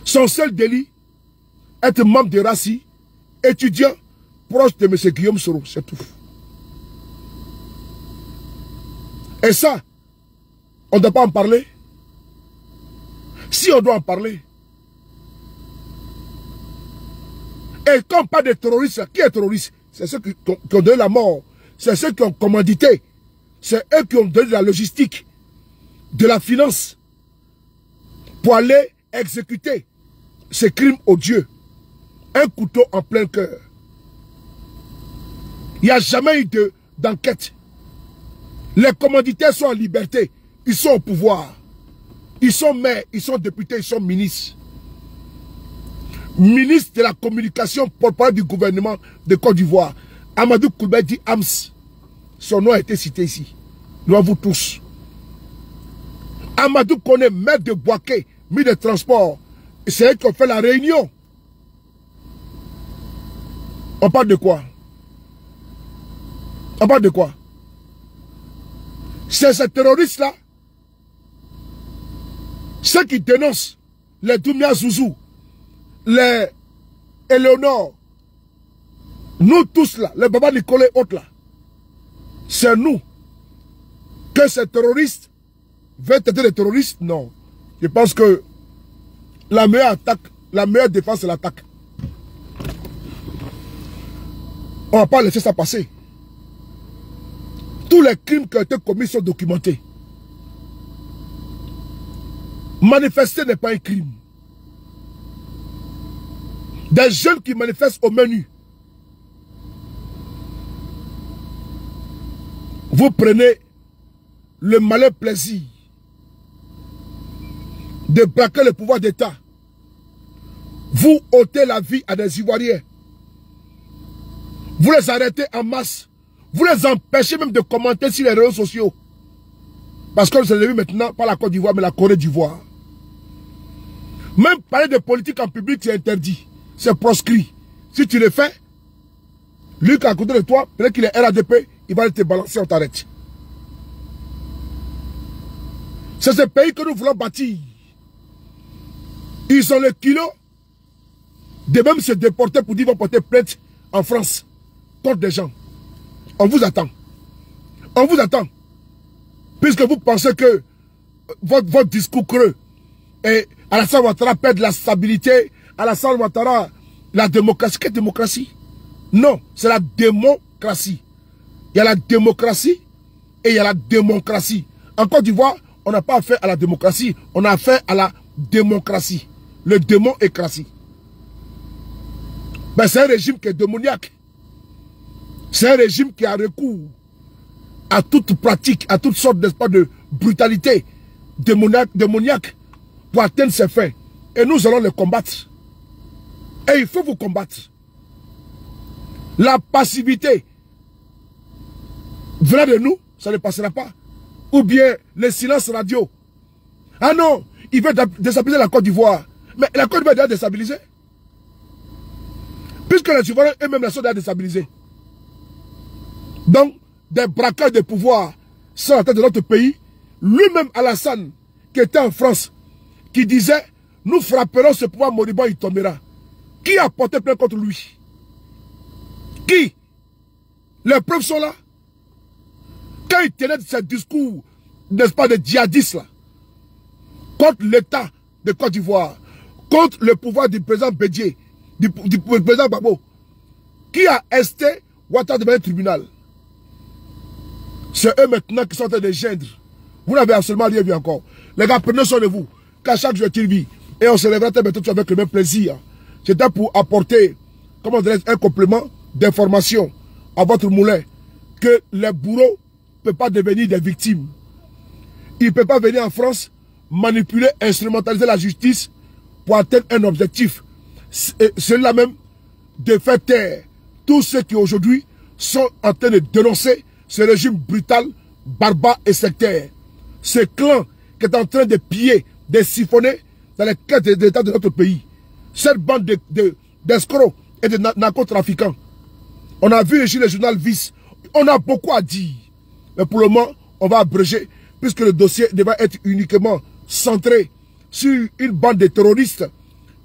Son seul délit, être membre de Rassi, étudiant, proche de M. Guillaume Soro, c'est tout. Et ça, on ne doit pas en parler. Si on doit en parler. Et quand on parle de terroristes, qui est terroriste? C'est ceux qui ont donné la mort. C'est ceux qui ont commandité. C'est eux qui ont donné de la logistique, de la finance, pour aller exécuter ces crimes odieux. Un couteau en plein cœur. Il n'y a jamais eu d'enquête. Les commanditaires sont en liberté. Ils sont au pouvoir. Ils sont maires, ils sont députés, ils sont ministres. Ministre de la communication porte-parole du gouvernement de Côte d'Ivoire. Amadou Koulibaly Ams. Son nom a été cité ici. Nous avons tous. Amadou Koné, maire de Boaké, ministre des Transports. C'est eux qui ont fait la réunion. On parle de quoi? On parle de quoi? C'est ces terroristes-là, ceux qui dénoncent les Doumia Zouzou, les Eleonore, nous tous là, les Baba Nicolas et autres là, c'est nous que ces terroristes veulent traiter les terroristes. Non. Je pense que la meilleure attaque, la meilleure défense, c'est l'attaque. On ne va pas laisser ça passer. Tous les crimes qui ont été commis sont documentés. Manifester n'est pas un crime. Des jeunes qui manifestent au menu. Vous prenez le malin plaisir de braquer le pouvoir d'État. Vous ôtez la vie à des Ivoiriens. Vous les arrêtez en masse. Vous les empêchez même de commenter sur les réseaux sociaux. Parce que vous avez vu maintenant, pas la Côte d'Ivoire, mais la Corée d'Ivoire. Même parler de politique en public, c'est interdit. C'est proscrit. Si tu le fais, lui qui est à côté de toi, peut-être qu'il est RADP, il va te balancer, on t'arrête. C'est ce pays que nous voulons bâtir. Ils ont le kilo de même se déporter pour dire qu'ils vont porter plainte en France contre des gens. On vous attend. On vous attend. Puisque vous pensez que votre discours creux et Alassane Ouattara perd la stabilité, Alassane Ouattara, la démocratie. Quelle démocratie? Non, c'est la démocratie. Il y a la démocratie et il y a la démocratie. En Côte d'Ivoire, on n'a pas affaire à la démocratie, on a affaire à la démocratie. Le démon est crassi. Ben, c'est un régime qui est démoniaque. C'est un régime qui a recours à toute pratique, à toutes sortes d'espace de brutalité démoniaque pour atteindre ses fins. Et nous allons les combattre. Et il faut vous combattre. La passivité venant de nous, ça ne passera pas. Ou bien le silence radio. Ah non, il veut déstabiliser la Côte d'Ivoire. Mais la Côte d'Ivoire est déjà déstabilisée. Puisque les Ivoiriens eux-mêmes la sont déjà déstabilisés. Donc, des braqueurs de pouvoir sont à la tête de notre pays. Lui-même, Alassane, qui était en France, qui disait, nous frapperons ce pouvoir moribond, il tombera. Qui a porté plainte contre lui? Qui? Les preuves sont là. Quand il tenait ce discours, n'est-ce pas, de djihadistes là, contre l'État de Côte d'Ivoire, contre le pouvoir du président Bédié, du président Gbagbo, qui a esté Ouattara devant le tribunal? C'est eux maintenant qui sont en train de gendre. Vous n'avez absolument rien vu encore. Les gars, prenez soin de vous. Qu'à chaque jour, tu vis. Et on se lèvera bientôt avec le même plaisir. C'était pour apporter, comment dirais-je, un complément d'information à votre moulin. Que les bourreaux ne peuvent pas devenir des victimes. Ils ne peuvent pas venir en France, manipuler, instrumentaliser la justice pour atteindre un objectif. Cela même de faire taire tous ceux qui aujourd'hui sont en train de dénoncer ce régime brutal, barbare et sectaire. Ce clan qui est en train de piller, de siphonner dans les caisses de l'État de notre pays. Cette bande d'escrocs et de narcotrafiquants. On a vu ici le journal Vice. On a beaucoup à dire. Mais pour le moment, on va abréger, puisque le dossier devait être uniquement centré sur une bande de terroristes,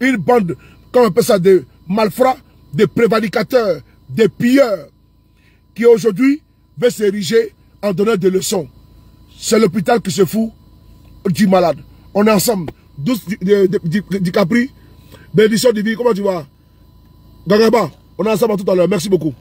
une bande, comme on appelle ça, de malfrats, de prévaricateurs, de pilleurs, qui aujourd'hui veut s'ériger en donnant des leçons. C'est l'hôpital qui se fout du malade. On est ensemble. Douce du Capri, bénédiction divine, comment tu vas? Gagaba, on est ensemble tout à l'heure. Merci beaucoup.